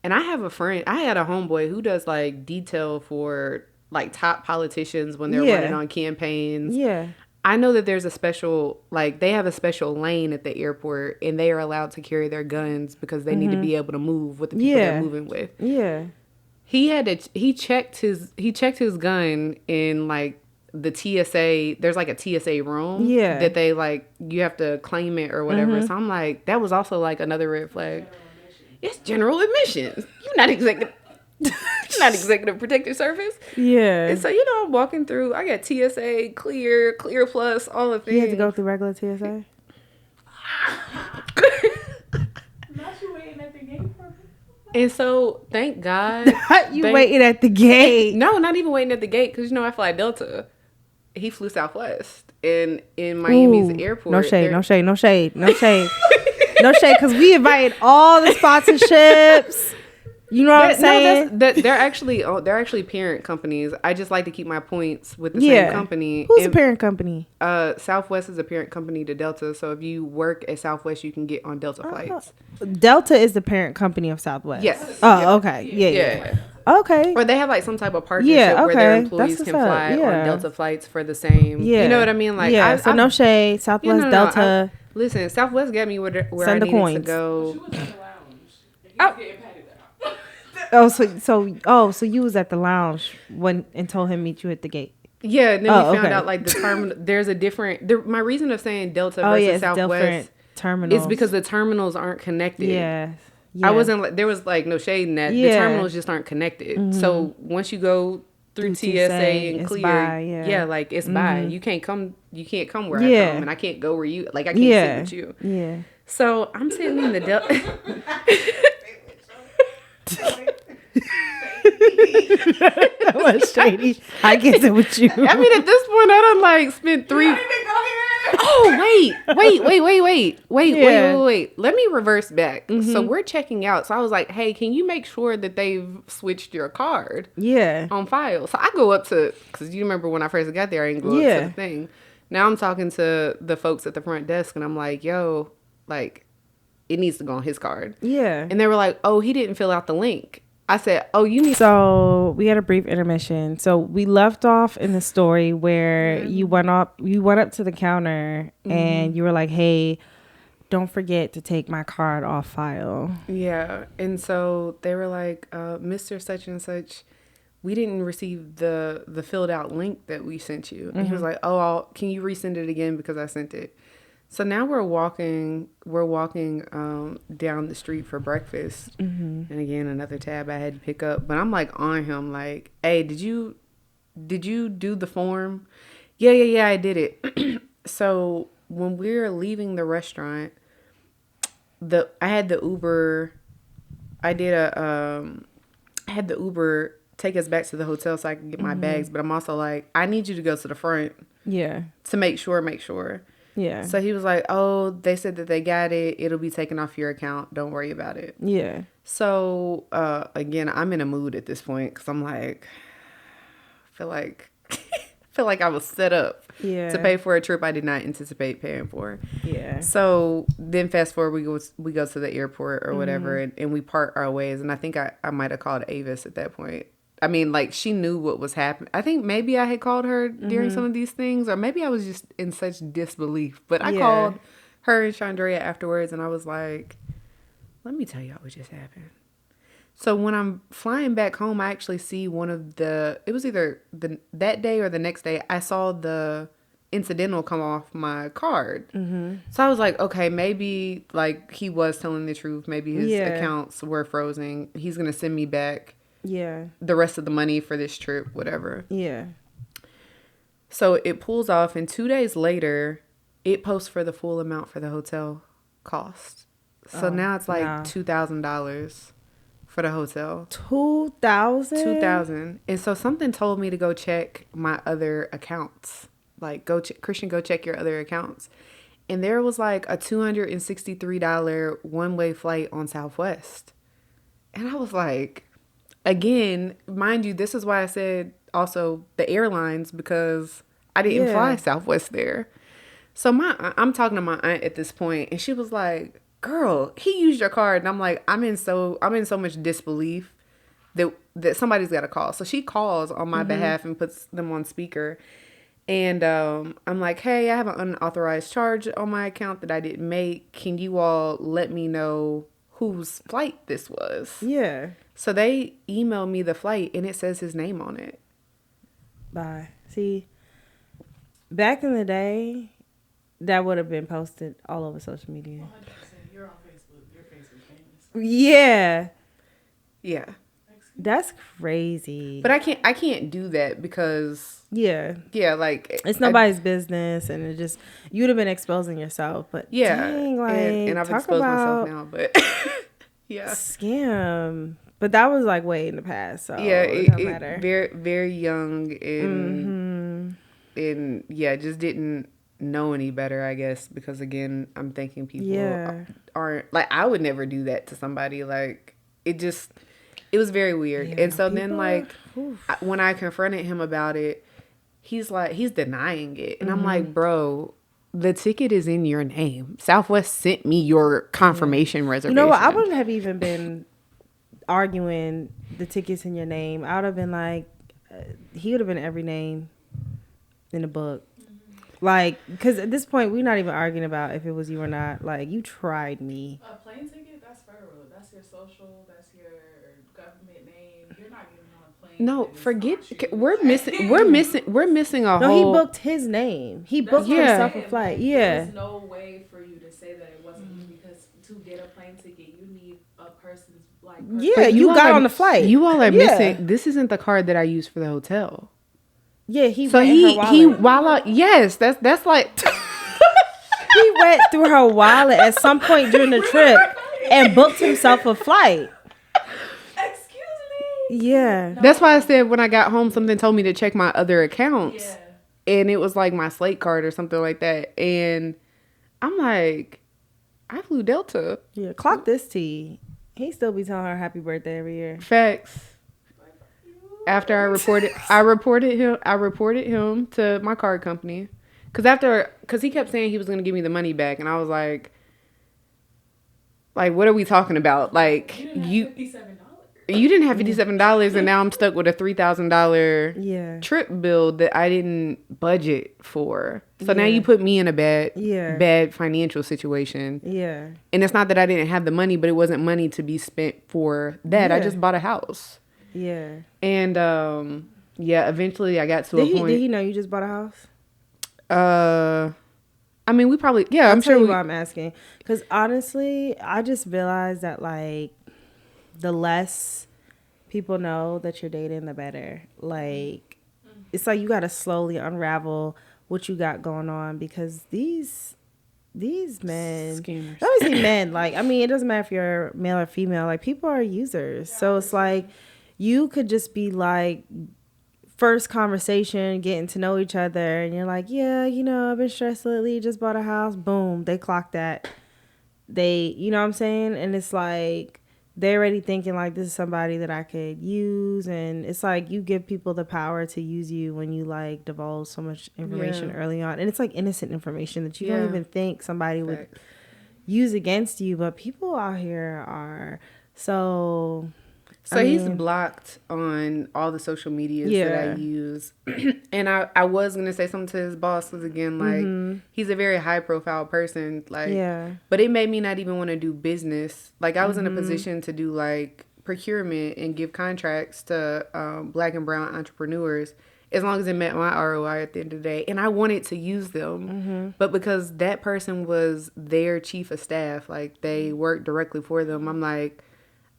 And I had a homeboy who does like detail for like top politicians when they're running on campaigns. Yeah. I know that there's a special, like they have a special lane at the airport and they are allowed to carry their guns because they need to be able to move with the people they're moving with. Yeah. He checked his gun in like the TSA. There's like a TSA room that they like, you have to claim it or whatever. So I'm like, that was also like another red flag. It's general admission. You're not executive protective service. Yeah. And so, I'm walking through. I got TSA, clear plus, all the things. You had to go through regular TSA? Not you waiting at the gate for me. And so, thank God. Waiting at the gate. No, not even waiting at the gate. Because, I fly Delta. He flew Southwest. And in Miami's airport. No shade. No shade, because we invited all the sponsorships. You know what I'm saying? They're actually parent companies. I just like to keep my points with the same company. Who's the parent company? Southwest is a parent company to Delta. So if you work at Southwest, you can get on Delta flights. Delta is the parent company of Southwest. Yes. Oh, okay. Yeah. Okay. Or they have like some type of partnership where their employees can fly on Delta flights for the same. Yeah. You know what I mean? Like, no shade. Southwest, Delta. Listen, Southwest got me where Send I the needed coins. to go. She was in the lounge. He was getting patted So out. you was at the lounge and told him meet you at the gate. Yeah, and then we found out like the terminal. There's a different. My reason of saying Delta versus Southwest terminals is because the terminals aren't connected. Yeah. I wasn't like there was like no shade in that. The terminals just aren't connected. So once you go through TSA and clear, like it's by. You can't come where I come, and I can't go where you like. I can't sit with you. Yeah. So I'm sitting in the Delta. That was shady. I get it with you. I mean, at this point, I done like spent 3. Oh, wait. Let me reverse back. So we're checking out. So I was like, hey, can you make sure that they've switched your card? Yeah. On file. So I go up to, because you remember when I first got there, I didn't go up to the thing. Now I'm talking to the folks at the front desk and I'm like, yo, like, it needs to go on his card. Yeah. And they were like, oh, he didn't fill out the link. I said, oh, you need. So we had a brief intermission. So we left off in the story where you went up to the counter and you were like, hey, don't forget to take my card off file. Yeah. And so they were like, Mr. Such and Such, we didn't receive the filled out link that we sent you. And he was like, oh, can you resend it again because I sent it. So now we're walking down the street for breakfast. And again, another tab I had to pick up. But I'm like on him like, hey, did you do the form? Yeah, I did it. So when we're leaving the restaurant, I had the Uber take us back to the hotel so I can get my bags. But I'm also like, I need you to go to the front. Yeah. To make sure. Yeah. So he was like, oh, they said that they got it. It'll be taken off your account. Don't worry about it. Yeah. So, again, I'm in a mood at this point because I'm like, feel like I was set up to pay for a trip I did not anticipate paying for. Yeah. So then fast forward, we go to the airport or whatever and we part our ways. And I think I might have called Avis at that point. I mean, like, she knew what was happening. I think maybe I had called her during some of these things, or maybe I was just in such disbelief. But I called her and Chandrea afterwards, and I was like, let me tell y'all what just happened. So when I'm flying back home, I actually see it was either that day or the next day, I saw the incidental come off my card. So I was like, okay, maybe like he was telling the truth. Maybe his accounts were frozen. He's going to send me back the rest of the money for this trip, whatever. Yeah. So it pulls off, and 2 days later, it posts for the full amount for the hotel cost. So now it's like $2,000 for the hotel. $2,000? And so something told me to go check my other accounts. Like, Christian, go check your other accounts. And there was like a $263 one-way flight on Southwest. And I was like, again, mind you, this is why I said also the airlines, because I didn't fly Southwest there. So I'm talking to my aunt at this point, and she was like, girl, he used your card. And I'm like, I'm in so much disbelief that somebody's got to call. So she calls on my behalf and puts them on speaker. And I'm like, hey, I have an unauthorized charge on my account that I didn't make. Can you all let me know whose flight this was? Yeah. So they emailed me the flight, and it says his name on it. Bye. See, back in the day, that would have been posted all over social media. 100%. You're on Facebook. You're Facebook famous. Yeah. Yeah. That's crazy. But I can't do that because like it's nobody's business, and it just, you'd have been exposing yourself. But dang, like, and I've exposed myself now, but scam. But that was like way in the past, so it don't matter. Very, very young, and just didn't know any better, I guess, because again, I'm thinking people aren't like, I would never do that to somebody. Like, it was very weird. And so then, like, when I confronted him about it, he's denying it. And I'm like, bro, the ticket is in your name. Southwest sent me your confirmation reservation. You know what? I wouldn't have even been arguing the tickets in your name. I would have been like, he would have been every name in the book. Like, because at this point, we're not even arguing about if it was you or not. Like, you tried me. A plane ticket, that's federal. That's your social. That's your government name. You're not getting on a plane. No, forget. We're missing a whole. No, he booked his name. He booked himself a flight. Yeah. There's no way for you to say that it wasn't you, because to get a plane ticket, you need a person's like. Yeah, you got on the flight. You all are missing. This isn't the card that I used for the hotel. Yeah, he so went he yes, that's like he went through her wallet at some point during the trip and booked himself a flight. Excuse me. Yeah. That's why I said when I got home, something told me to check my other accounts, and it was like my Slate card or something like that, and I'm like, I flew Delta. Yeah, clock this T. He still be telling her happy birthday every year. Facts. After I reported him to my card company, because he kept saying he was going to give me the money back, and I was like, what are we talking about? Like, you didn't have $57, and now I'm stuck with a $3,000 trip bill that I didn't budget for. So now you put me in a bad financial situation. Yeah, and it's not that I didn't have the money, but it wasn't money to be spent for that. I just bought a house. Yeah. And eventually I got to a point. Did he know you just bought a house? I mean, we probably I'm sure. sure Why I'm asking, because honestly, I just realized that like the less people know that you're dating, the better. Like, it's like you got to slowly unravel what you got going on, because these men, schemers. Let me say men. Like, I mean, it doesn't matter if you're male or female. Like, people are users, so it's like. You could just be like, first conversation, getting to know each other, and you're like, yeah, I've been stressed lately, just bought a house. Boom, they clock that. They, you know what I'm saying? And it's like, they're already thinking like, this is somebody that I could use. And it's like, you give people the power to use you when you like divulge so much information early on. And it's like innocent information that you don't even think somebody would use against you. But people out here are so... So he's blocked on all the social medias that I use. And I was going to say something to his boss, because again, like, he's a very high profile person. Like, but it made me not even want to do business. Like, I was in a position to do like procurement and give contracts to Black and brown entrepreneurs. as long as it met my ROI at the end of the day. And I wanted to use them, but because that person was their chief of staff, like they worked directly for them, I'm like,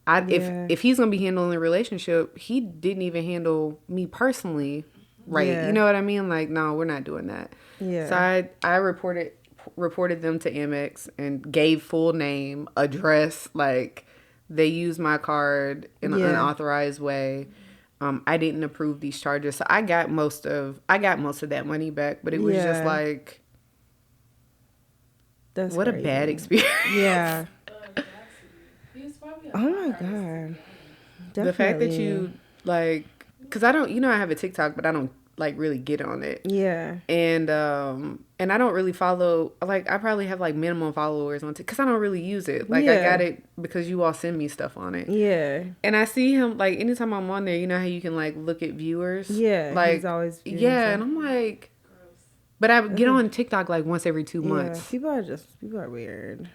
if he's gonna be handling the relationship, he didn't even handle me personally, right? Yeah. You know what I mean? Like, no, we're not doing that. Yeah. So I reported them to Amex and gave full name, address, like they used my card in an unauthorized way. I didn't approve these charges, so I got most of that money back. But it was just like, that's what crazy. a bad experience. Yeah. Probably Oh my God. Definitely. The fact that you like, because I don't, I have a TikTok, but I don't like really get on it. Yeah. And I don't really follow, like I probably have like minimum followers on TikTok because I don't really use it. Like I got it because you all send me stuff on it. Yeah. And I see him like anytime I'm on there, you know how you can like look at viewers. Yeah. Like he's always and I'm like, but I get on TikTok like once every 2 months. People are weird.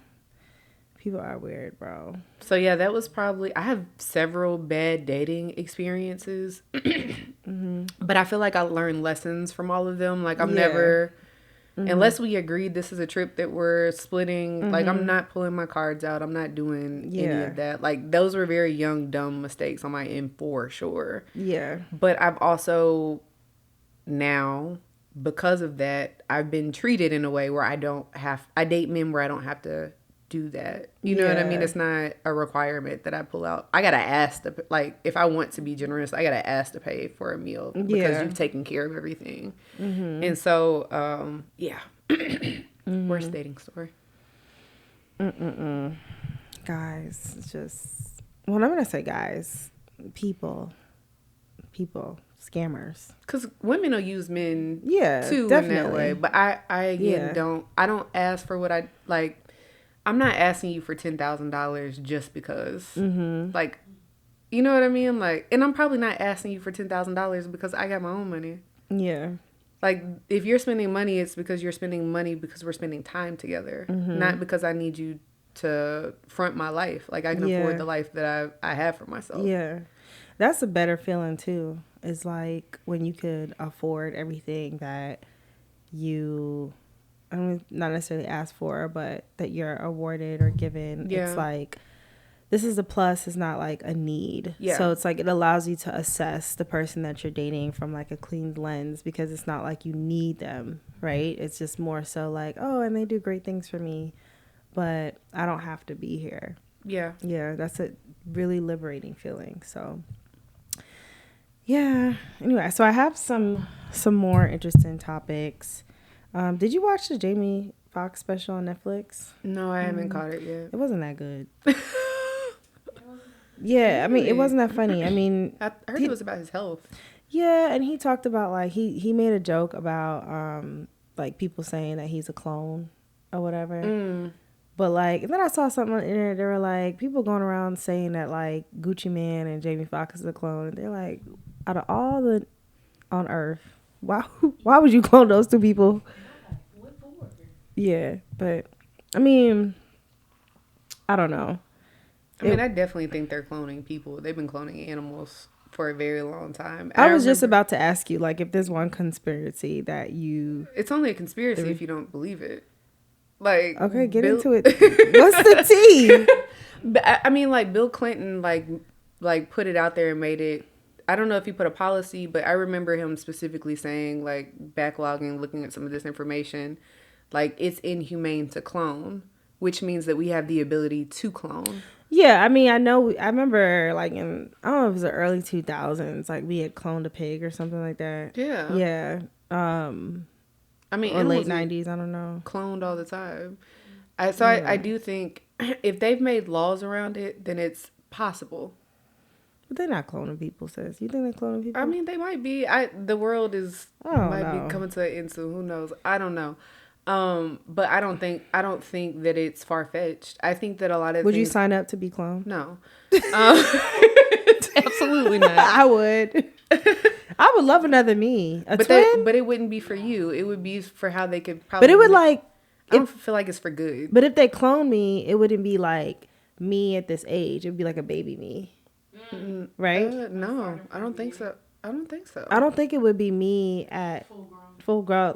People are weird, bro. So yeah, that was probably, I have several bad dating experiences, but I feel like I learned lessons from all of them. Like I'm never, unless we agreed this is a trip that we're splitting, like I'm not pulling my cards out. I'm not doing any of that. Like those were very young, dumb mistakes on my end for sure. Yeah. But I've also now, because of that, I've been treated in a way where I date men where I don't have to do that. You know what I mean? It's not a requirement that I pull out. I gotta ask like if I want to be generous, I gotta ask to pay for a meal because you've taken care of everything. And so worst dating story. Guys, it's just, well, I'm gonna say guys, people, scammers. Because women will use men too definitely. in that way. But I again don't ask for what I like. I'm not asking you for $10,000 just because, like, you know what I mean? Like, and I'm probably not asking you for $10,000 because I got my own money. Yeah. Like, if you're spending money, it's because you're spending money because we're spending time together, not because I need you to front my life. Like, I can afford the life that I have for myself. Yeah. That's a better feeling too. It's like when you could afford everything that you, I mean, not necessarily ask for, but that you're awarded or given. Yeah. It's like, this is a plus, it's not like a need. Yeah. So it's like it allows you to assess the person that you're dating from like a clean lens because it's not like you need them, right? It's just more so like, oh, and they do great things for me, but I don't have to be here. Yeah. Yeah, that's a really liberating feeling. So yeah. Anyway, so I have some more interesting topics. Did you watch the Jamie Foxx special on Netflix? No, I haven't caught it yet. It wasn't that good. Yeah, I mean, it wasn't that funny. I mean, I heard it was about his health. Yeah, and he talked about like he made a joke about like people saying that he's a clone or whatever. But like, and then I saw something on the internet. They were like people going around saying that like Gucci Mane and Jamie Foxx is a clone. And they're like, out of all the on Earth, why would you clone those two people? Yeah, but I mean, I don't know. I mean, I definitely think they're cloning people. They've been cloning animals for a very long time. I was just about to ask you, like, if there's one conspiracy that you... It's only a conspiracy if you don't believe it. Like, okay, get into it. What's the tea? I mean, like, Bill Clinton, like put it out there and made it... I don't know if he put a policy, but I remember him specifically saying, like, backlogging, looking at some of this information, like, it's inhumane to clone, which means that we have the ability to clone. Yeah, I mean, I remember, like, I don't know if it was the early 2000s, like, we had cloned a pig or something like that. Yeah. Yeah. I mean, or late 90s, I don't know. Cloned all the time. I do think if they've made laws around it, then it's possible. But they're not cloning people, sis. You think they're cloning people? I mean, they might be. The world might be coming to an end soon. Who knows? I don't know. But I don't think that it's far-fetched. I think that a lot of Would you sign up to be cloned? No. Absolutely not. I would. I would love another me. But it wouldn't be for you. It would be for how they could probably... But it would like... I don't feel like it's for good. But if they clone me, it wouldn't be like me at this age. It would be like a baby me. Right? No, I don't think so. I don't think so. I don't think it would be me at Full grown. full grown,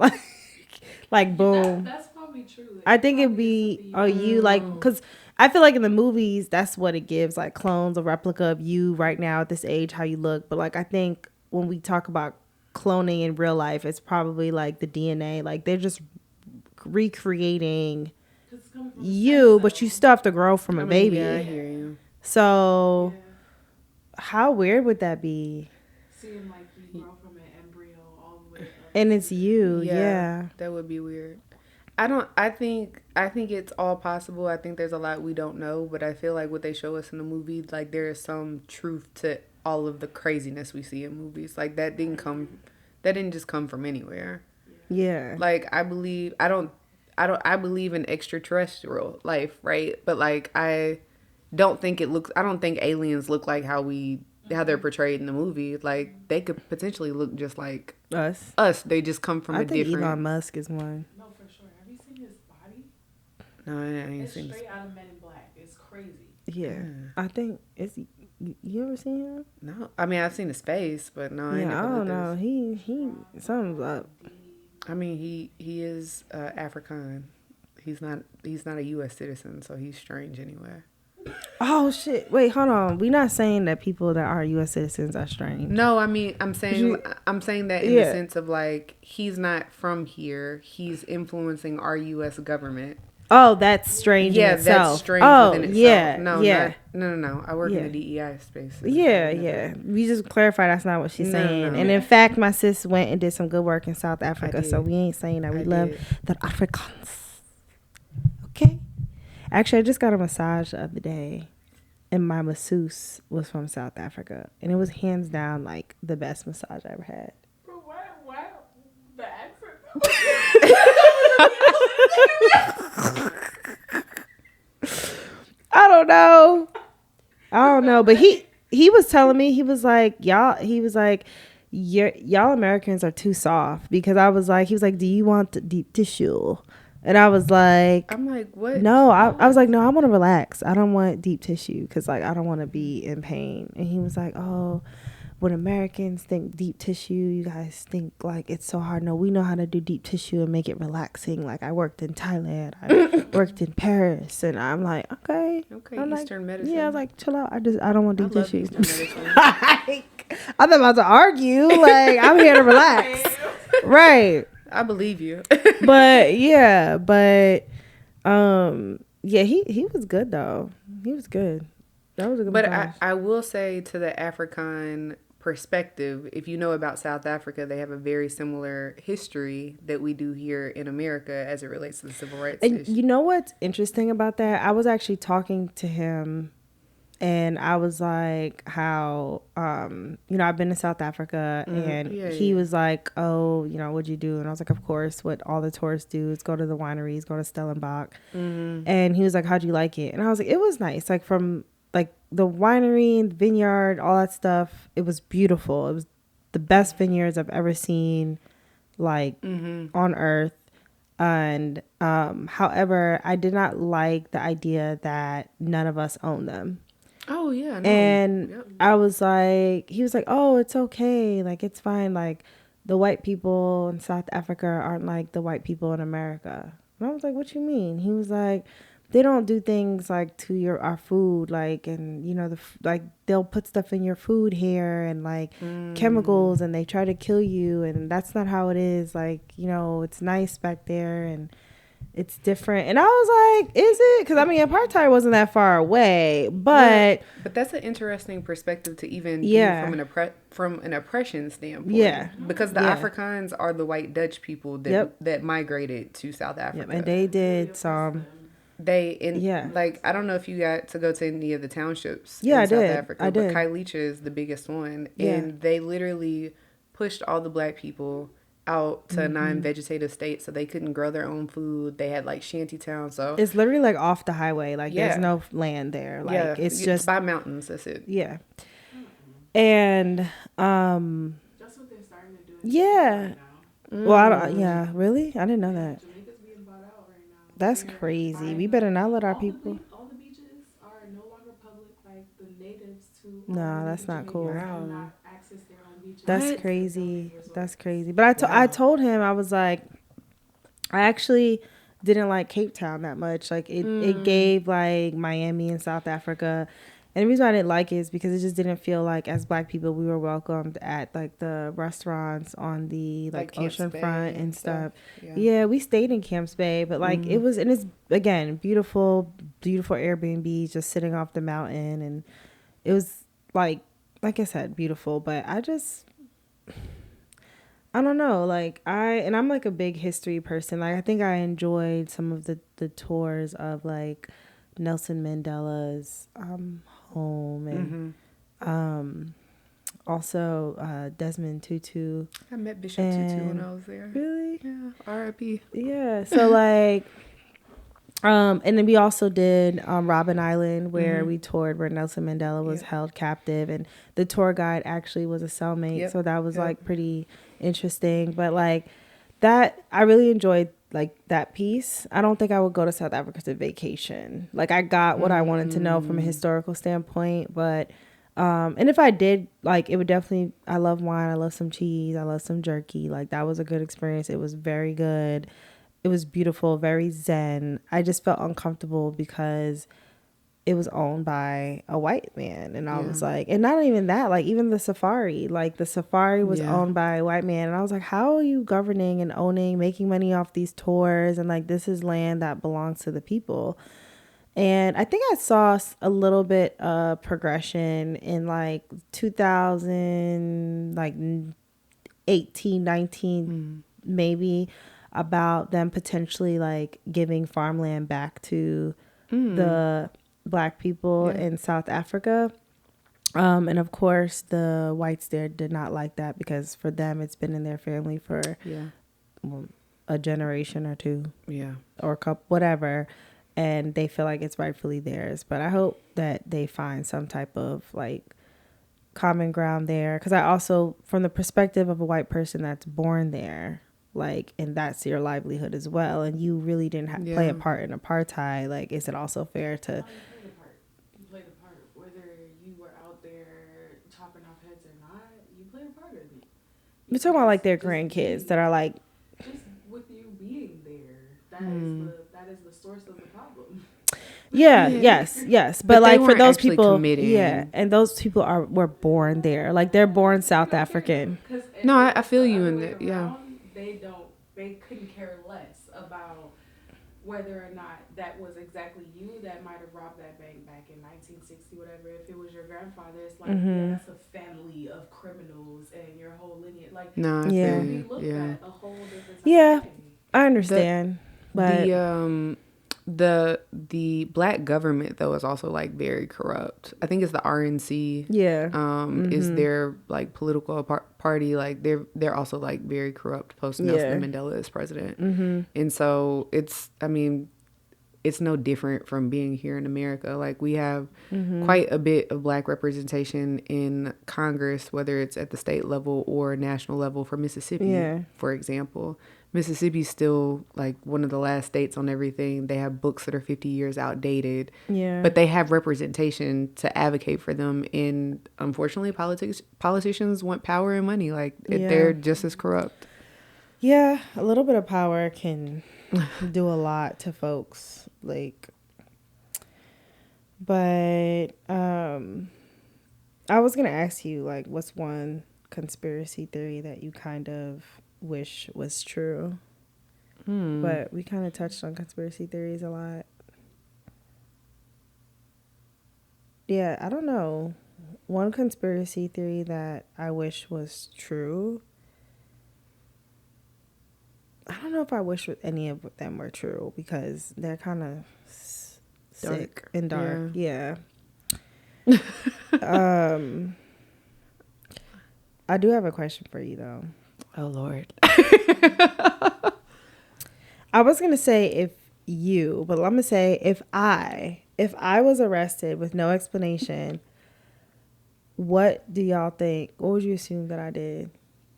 like boom. That's probably true. I think it'd be you, like, because I feel like in the movies that's what it gives, like clones, a replica of you right now at this age, how you look. But like I think when we talk about cloning in real life, it's probably like the DNA, like they're just recreating you, but you still have to grow from a baby. Yeah, I hear you. So how weird would that be? Seeing like you grow from an embryo all the way up. And it's you, yeah. That would be weird. I think it's all possible. I think there's a lot we don't know, but I feel like what they show us in the movie, like there is some truth to all of the craziness we see in movies. Like that didn't just come from anywhere. Yeah. Like I believe in extraterrestrial life, right? But like I don't think aliens look like how they're portrayed in the movie. Like they could potentially look just like us. They just come from I a think different. Elon Musk is one. No, for sure. Have you seen his body? No, I ain't It's seen. straight out of Men in Black. It's crazy. Yeah. I think it's. You ever seen him? No, I mean I've seen his face, but no, I don't know. He something's up. I mean he is African. He's not a U.S. citizen, so he's strange anyway. Oh shit! Wait, hold on. We're not saying that people that are U.S. citizens are strange. No, I mean I'm saying that in the sense of like he's not from here. He's influencing our U.S. government. Oh, that's strange. Yeah, in itself. that's strange. Oh, within itself. yeah, No, yeah. No. I work in the DEI space. Yeah. We just clarified that's not what she's saying. No. And in fact, my sis went and did some good work in South Africa, so we ain't saying that we love the Africans. Okay. Actually, I just got a massage the other day, and my masseuse was from South Africa, and it was hands down like the best massage I ever had. But why the accent? I don't know, but he was telling me, he was like, y'all Americans are too soft, because he was like, do you want deep tissue? And I was like, I'm like, what? No, I was like, no, I want to relax. I don't want deep tissue, because like I don't want to be in pain. And he was like, oh, when Americans think deep tissue, you guys think like it's so hard. No, we know how to do deep tissue and make it relaxing. Like I worked in Thailand, I worked in Paris, and I'm like, okay, I'm Eastern medicine. Yeah, I was like, chill out. I don't want deep tissue. I'm not about to argue. Like I'm here to relax, right? I believe you. But he was good though. He was good. That was a good But I will say, to the African perspective, if you know about South Africa, they have a very similar history that we do here in America as it relates to the civil rights issue. You know what's interesting about that? I was actually talking to him, and I was like, how, I've been to South Africa, and he was like, oh, what'd you do? And I was like, of course, what all the tourists do is go to the wineries, go to Stellenbosch. And he was like, how'd you like it? And I was like, it was nice. Like from like the winery and the vineyard, all that stuff, it was beautiful. It was the best vineyards I've ever seen, like on earth. And however, I did not like the idea that none of us own them. Oh yeah. No. And I was like, he was like, oh, it's okay, like it's fine, like the white people in South Africa aren't like the white people in America. And I was like, what you mean? He was like, they don't do things like to our food, like, and like they'll put stuff in your food here and like chemicals, and they try to kill you, and that's not how it is. Like, it's nice back there and it's different. And I was like, is it? Because I mean, apartheid wasn't that far away, but that's an interesting perspective to even view from an oppression standpoint. Yeah, because the Afrikaans are the white Dutch people that migrated to South Africa. And they did some. Like, I don't know if you got to go to any of the townships in South Africa, but Kailicha is the biggest one, and they literally pushed all the black people out to a non-vegetative state, so they couldn't grow their own food. They had like shanty towns, so it's literally like off the highway. Like there's no land there. Like it's just by mountains. That's it. Yeah, and that's what they're starting to do. Yeah. Right well, I don't. Yeah, really? I didn't know that. Jamaica's being bought out right now. That's crazy. We better not let our people. All the beaches are no longer public. Like the natives too. No, that's not cool. Cannot access their own beaches. That's What? crazy. Resorts. That's crazy. But I told him, I was like, I actually didn't like Cape Town that much. Like it gave like Miami and South Africa. And the reason I didn't like it is because it just didn't feel like as Black people we were welcomed at like the restaurants on the like Camps ocean Bay front and stuff. Yeah. Yeah, we stayed in Camps Bay, but like it was, and it's again beautiful Airbnb just sitting off the mountain, and it was like I said, beautiful. But I don't know, like I'm like a big history person. Like I think I enjoyed some of the tours of like Nelson Mandela's home, and also Desmond Tutu. I met Bishop Tutu when I was there. Really? Yeah. R.I.P. Yeah. So like and then we also did Robben Island, where we toured, where Nelson Mandela was held captive, and the tour guide actually was a cellmate. So that was like pretty interesting. But like that, I really enjoyed like that piece. I don't think I would go to South Africa to vacation. Like I got what I wanted to know from a historical standpoint, but and if I did, like it would definitely, I love wine, I love some cheese, I love some jerky. Like that was a good experience. It was very good. It was beautiful, very zen. I just felt uncomfortable because it was owned by a white man. And I was like, and not even that, like even the safari was owned by a white man. And I was like, how are you governing and owning, making money off these tours? And like, this is land that belongs to the people. And I think I saw a little bit of progression in like 2000, like 18, 19, maybe, about them potentially like giving farmland back to the Black people in South Africa. And of course the whites there did not like that, because for them it's been in their family for a generation or two, or a couple, whatever, and they feel like it's rightfully theirs. But I hope that they find some type of like common ground there, because I also, from the perspective of a white person that's born there, like, and that's your livelihood as well, and you really didn't play a part in apartheid, like, is it also fair to You played a part whether you were out there chopping off heads or not. You played a part of it. we're talking about like their grandkids that are like, just with you being there, that is the source of the problem. yes, but like for those people committing. and those people were born there, like they're born South African. No, I feel you in that. They couldn't care less about whether or not that was exactly you that might have robbed that bank back in 1960, whatever. If it was your grandfather, it's like, that's a family of criminals and your whole lineage. Like, No, we looked at a whole different type of thing. I understand. But the Black government though is also like very corrupt. I think it's the RNC. Is their like political party. Like they're also like very corrupt post Nelson Mandela as president. And so it's no different from being here in America. Like we have quite a bit of Black representation in Congress, whether it's at the state level or national level. For Mississippi, for example, Mississippi's still like one of the last states on everything. They have books that are 50 years outdated, but they have representation to advocate for them. And unfortunately, politicians want power and money. Like they're just as corrupt. Yeah, a little bit of power can do a lot to folks. Like, but I was gonna ask you, like, what's one conspiracy theory that you kind of wish was true? But we kind of touched on conspiracy theories a lot. Yeah, I don't know. One conspiracy theory that I wish was true, I don't know if I wish any of them were true, because they're kind of sick and dark. Yeah. I do have a question for you though. Oh Lord. I was gonna say if you, but I'm gonna say if I was arrested with no explanation, what do y'all think? What would you assume that I did?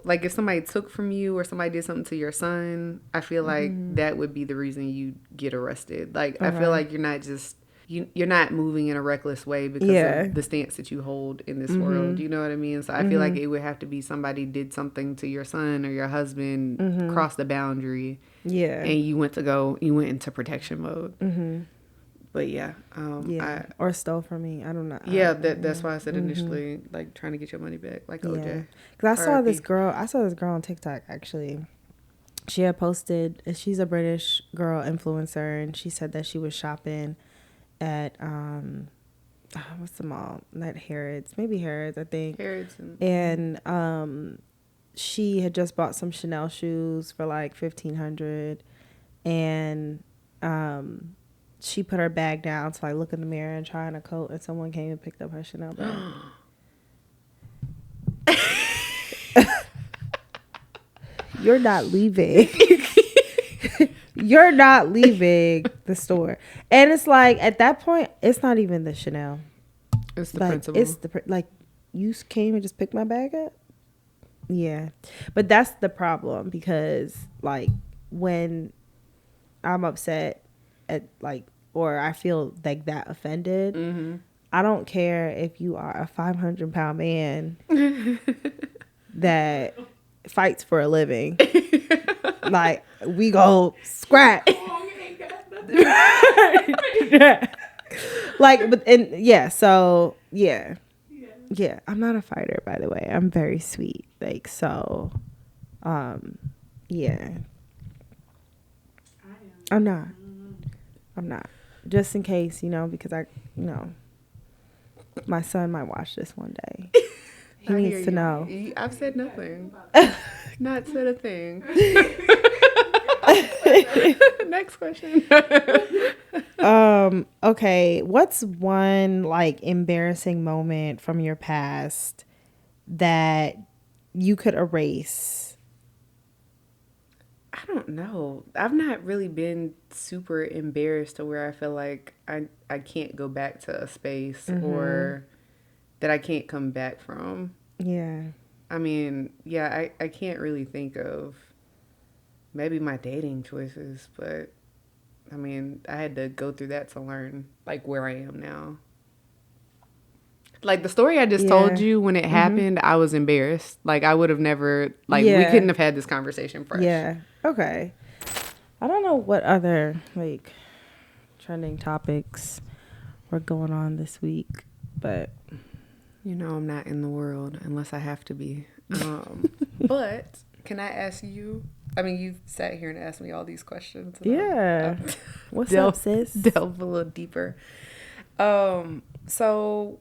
Like if somebody took from you or somebody did something to your son, I feel like that would be the reason you get arrested. Like I feel like you're not just you're not moving in a reckless way because of the stance that you hold in this world. You know what I mean? So I feel like it would have to be somebody did something to your son or your husband, crossed the boundary. Yeah. And you went into protection mode. But yeah. Or stole from me. I don't know. Yeah, that's why I said initially, like, trying to get your money back, like OJ. Because I saw this girl on TikTok, actually. She had posted, she's a British girl influencer, and she said that she was shopping at what's the mall? Not Harrods, maybe Harrods, I think. Harrods. And she had just bought some Chanel shoes for like $1,500, and she put her bag down to like look in the mirror and try on a coat, and someone came and picked up her Chanel bag. You're not leaving. You're not leaving the store. And it's like, at that point, it's not even the Chanel. It's the like, principle. It's like, you came and just picked my bag up? Yeah. But that's the problem, because like when I'm upset at like, or I feel like that offended, I don't care if you are a 500-pound man that fights for a living. Like, we go scrap. Like, but and yeah, so yeah, I'm not a fighter, by the way. I'm very sweet. Like, so yeah, I'm not, just in case, because my son might watch this one day. He needs to know. I've said nothing. Not said a thing. Next question. Okay. What's one like embarrassing moment from your past that you could erase? I don't know. I've not really been super embarrassed to where I feel like I can't go back to a space or that I can't come back from. Yeah. I mean, yeah, I can't really think of maybe my dating choices, but I mean, I had to go through that to learn like where I am now. Like the story I just told you, when it happened, I was embarrassed. Like I would have never, like we couldn't have had this conversation fresh. Yeah. Okay. I don't know what other like trending topics were going on this week, but I'm not in the world unless I have to be. But can I ask you? I mean, you've sat here and asked me all these questions. Yeah. What's up, sis? Delve a little deeper. So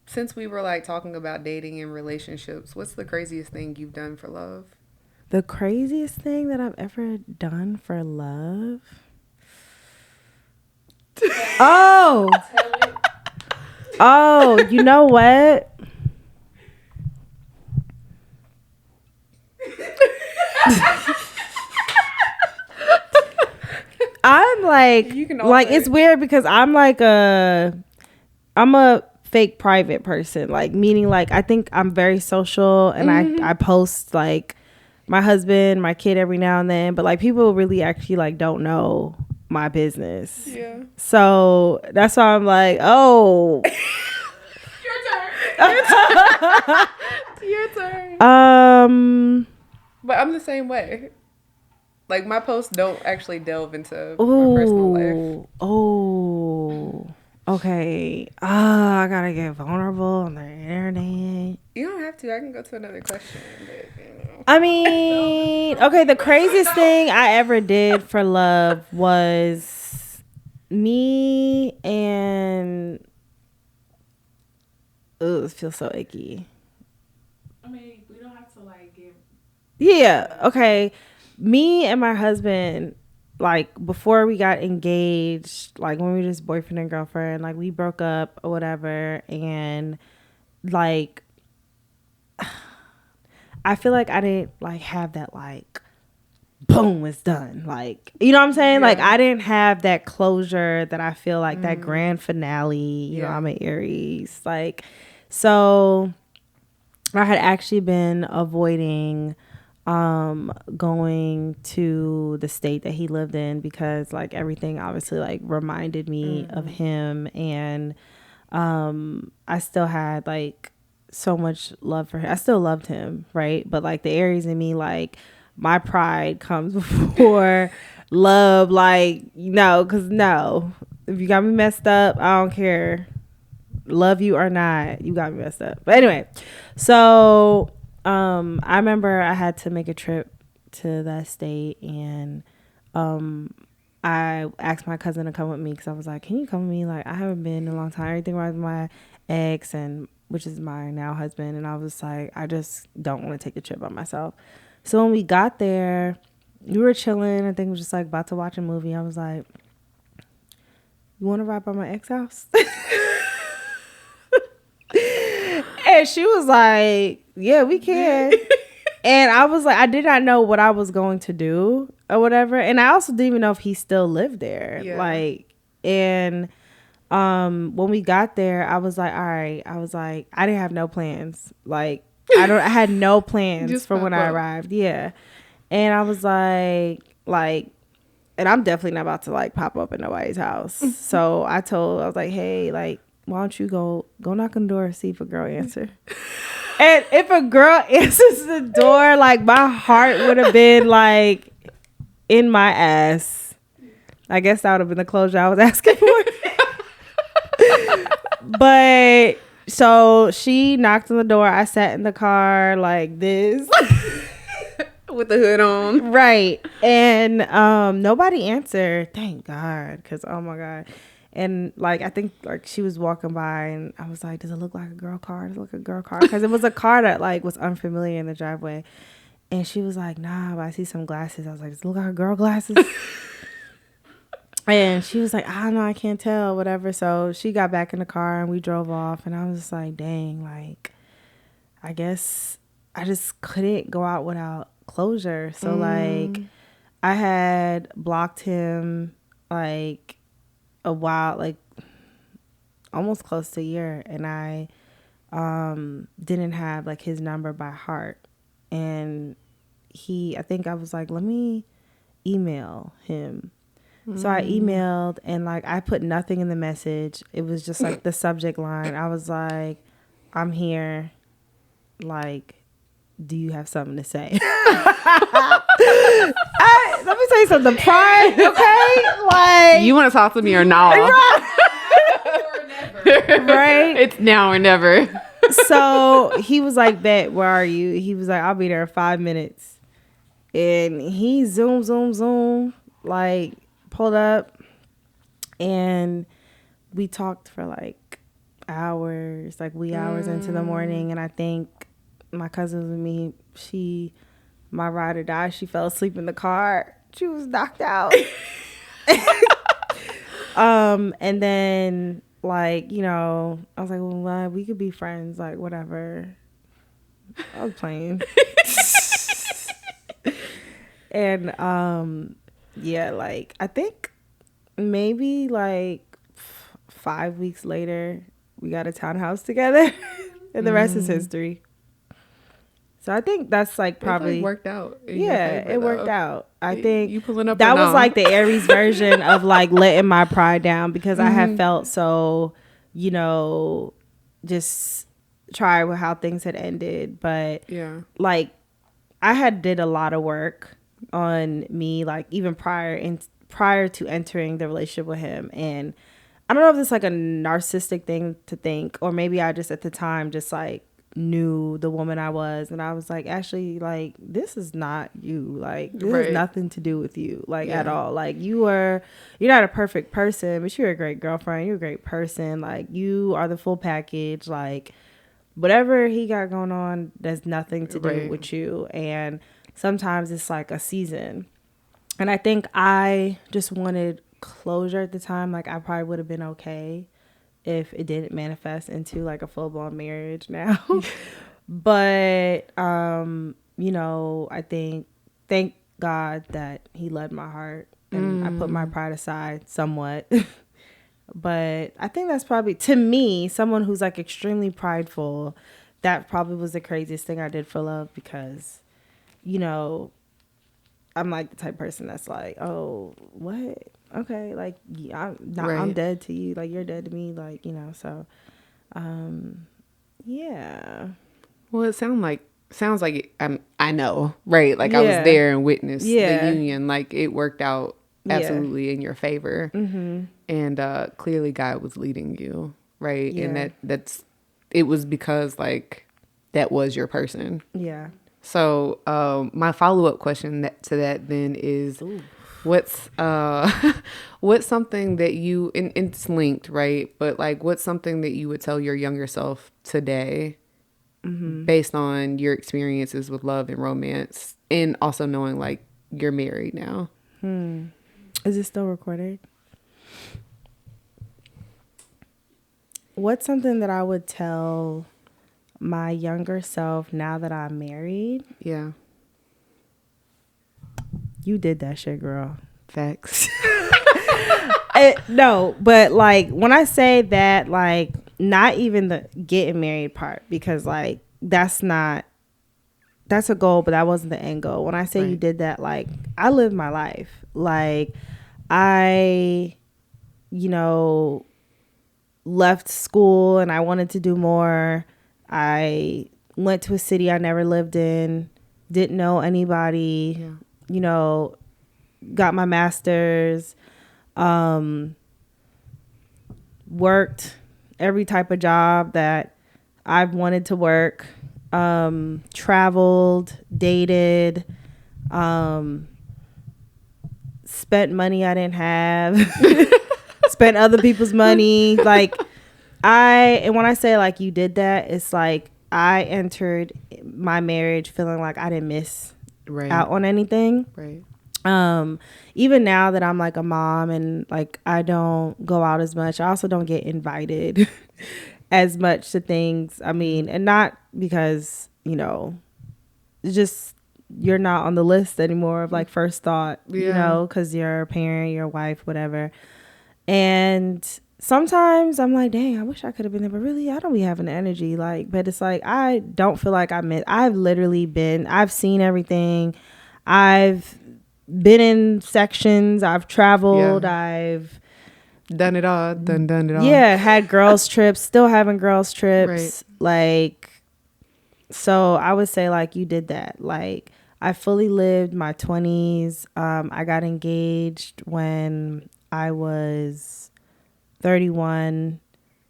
since we were like talking about dating and relationships, what's the craziest thing you've done for love? The craziest thing that I've ever done for love? Oh, you know what? I'm like it's weird because I'm like I'm a fake private person, like meaning like I think I'm very social and I post like my husband, my kid every now and then, but like people really actually like don't know my business. Yeah. So that's why I'm like, oh. Your turn. But I'm the same way. Like my posts don't actually delve into my personal life. Oh. Okay. I gotta get vulnerable on the internet. You don't have to. I can go to another question. But, I mean, okay, the craziest thing I ever did for love was me and... Ooh, it feels so icky. I mean, we don't have to like give... Yeah, okay. Me and my husband, like before we got engaged, like when we were just boyfriend and girlfriend, like we broke up or whatever, and like I feel like I didn't like have that like boom, it's done, like, you know what I'm saying? Yeah. Like I didn't have that closure that I feel like that grand finale, you know, I'm an Aries, like, so I had actually been avoiding going to the state that he lived in, because like everything obviously like reminded me of him. And I still had like so much love for him. I still loved him, right? But like the Aries in me, like my pride comes before love. Like, no, because no, if you got me messed up, I don't care, love you or not, you got me messed up. But anyway, so I remember I had to make a trip to that state, and I asked my cousin to come with me because I was like, can you come with me? Like, I haven't been in a long time. Everything was my ex, and which is my now husband. And I was like, I just don't want to take the trip by myself. So when we got there, we were chilling. I think we were just like about to watch a movie. I was like, you want to ride by my ex house? And she was like, yeah, we can. And I was like, I did not know what I was going to do or whatever. And I also didn't even know if he still lived there. Yeah. Like, and when we got there, I was like, all right. I was like, I didn't have no plans. Like, I had no plans Just for when I arrived. Yeah. And I was like, and I'm definitely not about to like pop up at nobody's house. So I was like, hey, like, why don't you go knock on the door and see if a girl answer. And if a girl answers the door, like my heart would have been like in my ass. I guess that would have been the closure I was asking for. But so she knocked on the door. I sat in the car like this. With the hood on. Right. And nobody answered. Thank God. Because, oh my God. And like, I think like she was walking by and I was like, does it look like a girl car? Does it look like a girl car? Because it was a car that like was unfamiliar in the driveway. And she was like, nah, but I see some glasses. I was like, does it look like a girl glasses? And she was like, I don't know, I can't tell, whatever. So she got back in the car and we drove off. And I was just like, dang, like, I guess I just couldn't go out without closure. So like, I had blocked him like a while, like almost close to a year, and I didn't have like his number by heart. And I think I was like, let me email him. So I emailed, and like I put nothing in the message. It was just like the subject line. I was like, I'm here, like, do you have something to say? Let me tell you something. The pride, okay? Like, You want to talk to me or not? right? It's now or never. So he was like, bet, where are you? He was like, I'll be there in 5 minutes. And he zoom, like pulled up, and we talked for like hours, like wee hours into the morning. And I think my cousin was with me. My ride or die, she fell asleep in the car. She was knocked out. And then like, you know, I was like, well, we could be friends, like whatever. I was playing. And yeah, like I think maybe like 5 weeks later we got a townhouse together. And the rest is history. So I think that's like probably it worked out. Yeah, it worked out. I think you pulling up that or was no? like the Aries version of like letting my pride down, because I had felt so, you know, just try with how things had ended. But yeah, like I had did a lot of work on me, like even prior to entering the relationship with him. And I don't know if it's like a narcissistic thing to think, or maybe I just at the time just like knew the woman I was, and I was like, Ashley, like this is not you, like this has nothing to do with you, like at all. Like you're not a perfect person, but you're a great girlfriend, you're a great person, like you are the full package. Like whatever he got going on, there's nothing to do with you. And sometimes it's like a season. And I think I just wanted closure at the time. Like I probably would have been okay if it didn't manifest into like a full-blown marriage now. But you know, I think thank God that he led my heart, and I put my pride aside somewhat. But I think that's probably, to me, someone who's like extremely prideful, that probably was the craziest thing I did for love, because you know, I'm like the type of person that's like, oh, what? Okay, like yeah, I'm dead to you, like you're dead to me, like, you know. So, yeah. Well, it sounds like I know, right? Like I was there and witnessed the union. Like it worked out absolutely in your favor, and clearly God was leading you, right? And it was because like that was your person. Yeah. So my follow-up question to that then is, what's what's something that you, and it's linked, right? But like, what's something that you would tell your younger self today, based on your experiences with love and romance, and also knowing like you're married now? Is it still recorded? What's something that I would tell my younger self now that I'm married? Yeah. You did that shit, girl. Facts. No, but like when I say that, like not even the getting married part, because like that's a goal, but that wasn't the end goal. When I say you did that, like I lived my life. Like I, you know, left school and I wanted to do more. I went to a city I never lived in, didn't know anybody, you know, got my master's, worked every type of job that I've wanted to work, traveled, dated, spent money I didn't have, spent other people's money. Like and when I say like you did that, it's like I entered my marriage feeling like I didn't miss out on anything. Right. Even now that I'm like a mom and like I don't go out as much, I also don't get invited as much to things. I mean, and not because, you know, it's just you're not on the list anymore of like first thought, you know, because you're a parent, you're a wife, whatever. And sometimes I'm like, dang, I wish I could have been there, but really I don't be having the energy. Like, but it's like I don't feel like I've seen everything. I've been in sections, I've traveled, I've done it all. Yeah, had girls trips, still having girls trips. Like, so I would say like you did that. Like I fully lived my 20s. I got engaged when I was 31,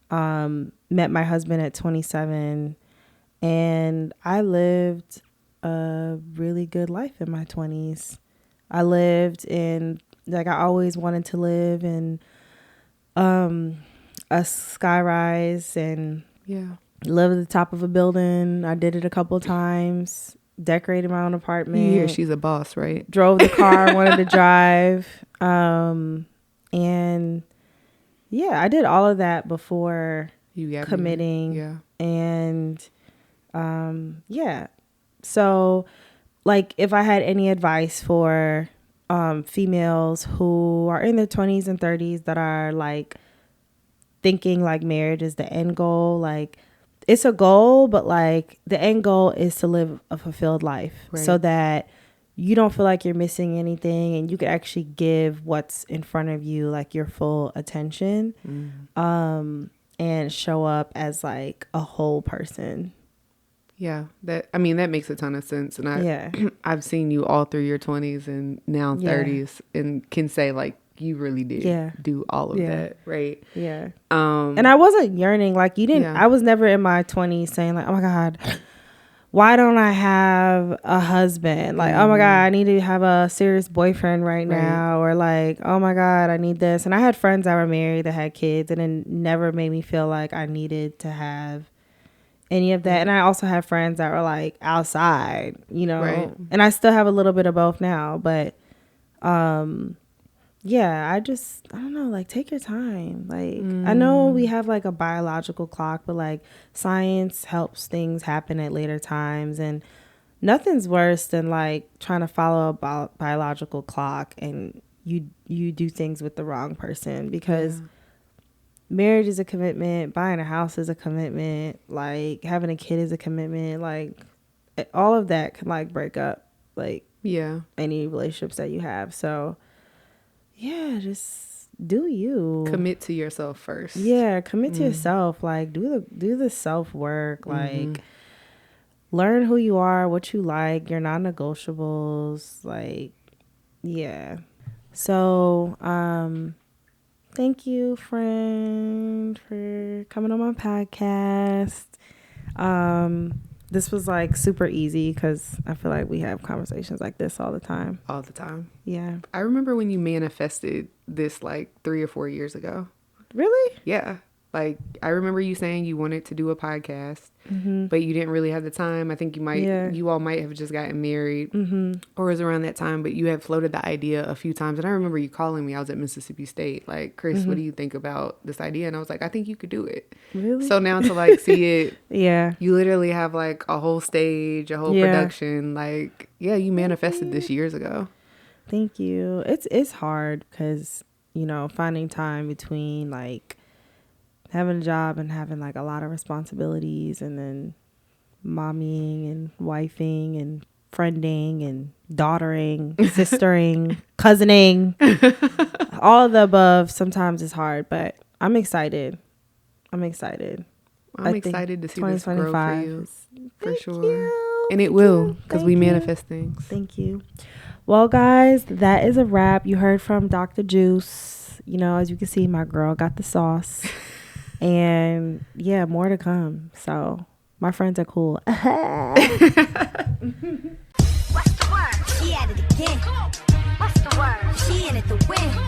met my husband at 27, and I lived a really good life in my 20s. I lived in, like I always wanted to live in a skyrise and live at the top of a building. I did it a couple times, decorated my own apartment. You hear she's a boss, right? Drove the car I wanted to drive. And yeah, I did all of that before committing. Yeah. And yeah. So like if I had any advice for females who are in their 20s and 30s that are like thinking like marriage is the end goal, like it's a goal, but like the end goal is to live a fulfilled life so that you don't feel like you're missing anything and you can actually give what's in front of you like your full attention, and show up as like a whole person. Yeah, that makes a ton of sense. And I've seen you all through your 20s and now 30s and can say like you really did do all of that, right? Yeah. And I wasn't yearning like you didn't. I was never in my 20s saying like, oh my God, why don't I have a husband? Like, oh my God, I need to have a serious boyfriend right now. Or like, oh my God, I need this. And I had friends that were married that had kids, and it never made me feel like I needed to have any of that. And I also have friends that were like outside, you know, and I still have a little bit of both now, but yeah, I don't know, like take your time. Like I know we have like a biological clock, but like science helps things happen at later times, and nothing's worse than like trying to follow a biological clock and you do things with the wrong person, because marriage is a commitment, buying a house is a commitment, like having a kid is a commitment, like all of that can like break up like Yeah. any relationships that you have. So yeah, just do you. Commit to yourself first. Yeah, commit to yourself. Like do the self work. Like learn who you are, what you like, your non-negotiables. Like, yeah. So, thank you, friend, for coming on my podcast. This was like super easy because I feel like we have conversations like this all the time. All the time. Yeah. I remember when you manifested this like 3 or 4 years ago. Really? Yeah. Like, I remember you saying you wanted to do a podcast, but you didn't really have the time. I think you all might have just gotten married or it was around that time, but you had floated the idea a few times. And I remember you calling me. I was at Mississippi State. Like, Chris, what do you think about this idea? And I was like, I think you could do it. Really? So now to like see it, Yeah. you literally have like a whole stage, a whole production. Like, yeah, you manifested this years ago. Thank you. It's hard because, you know, finding time between like having a job and having like a lot of responsibilities and then mommying and wifing and friending and daughtering, sistering, cousining, all of the above sometimes is hard, but I'm excited. I'm excited to see this grow for you. For sure. You. And it will, because we manifest things. Thank you. Well, guys, that is a wrap. You heard from Dr. Juice. You know, as you can see, my girl got the sauce. And yeah, more to come. So my friends are cool. What's the word? She at it again. What's the word? She in it to win.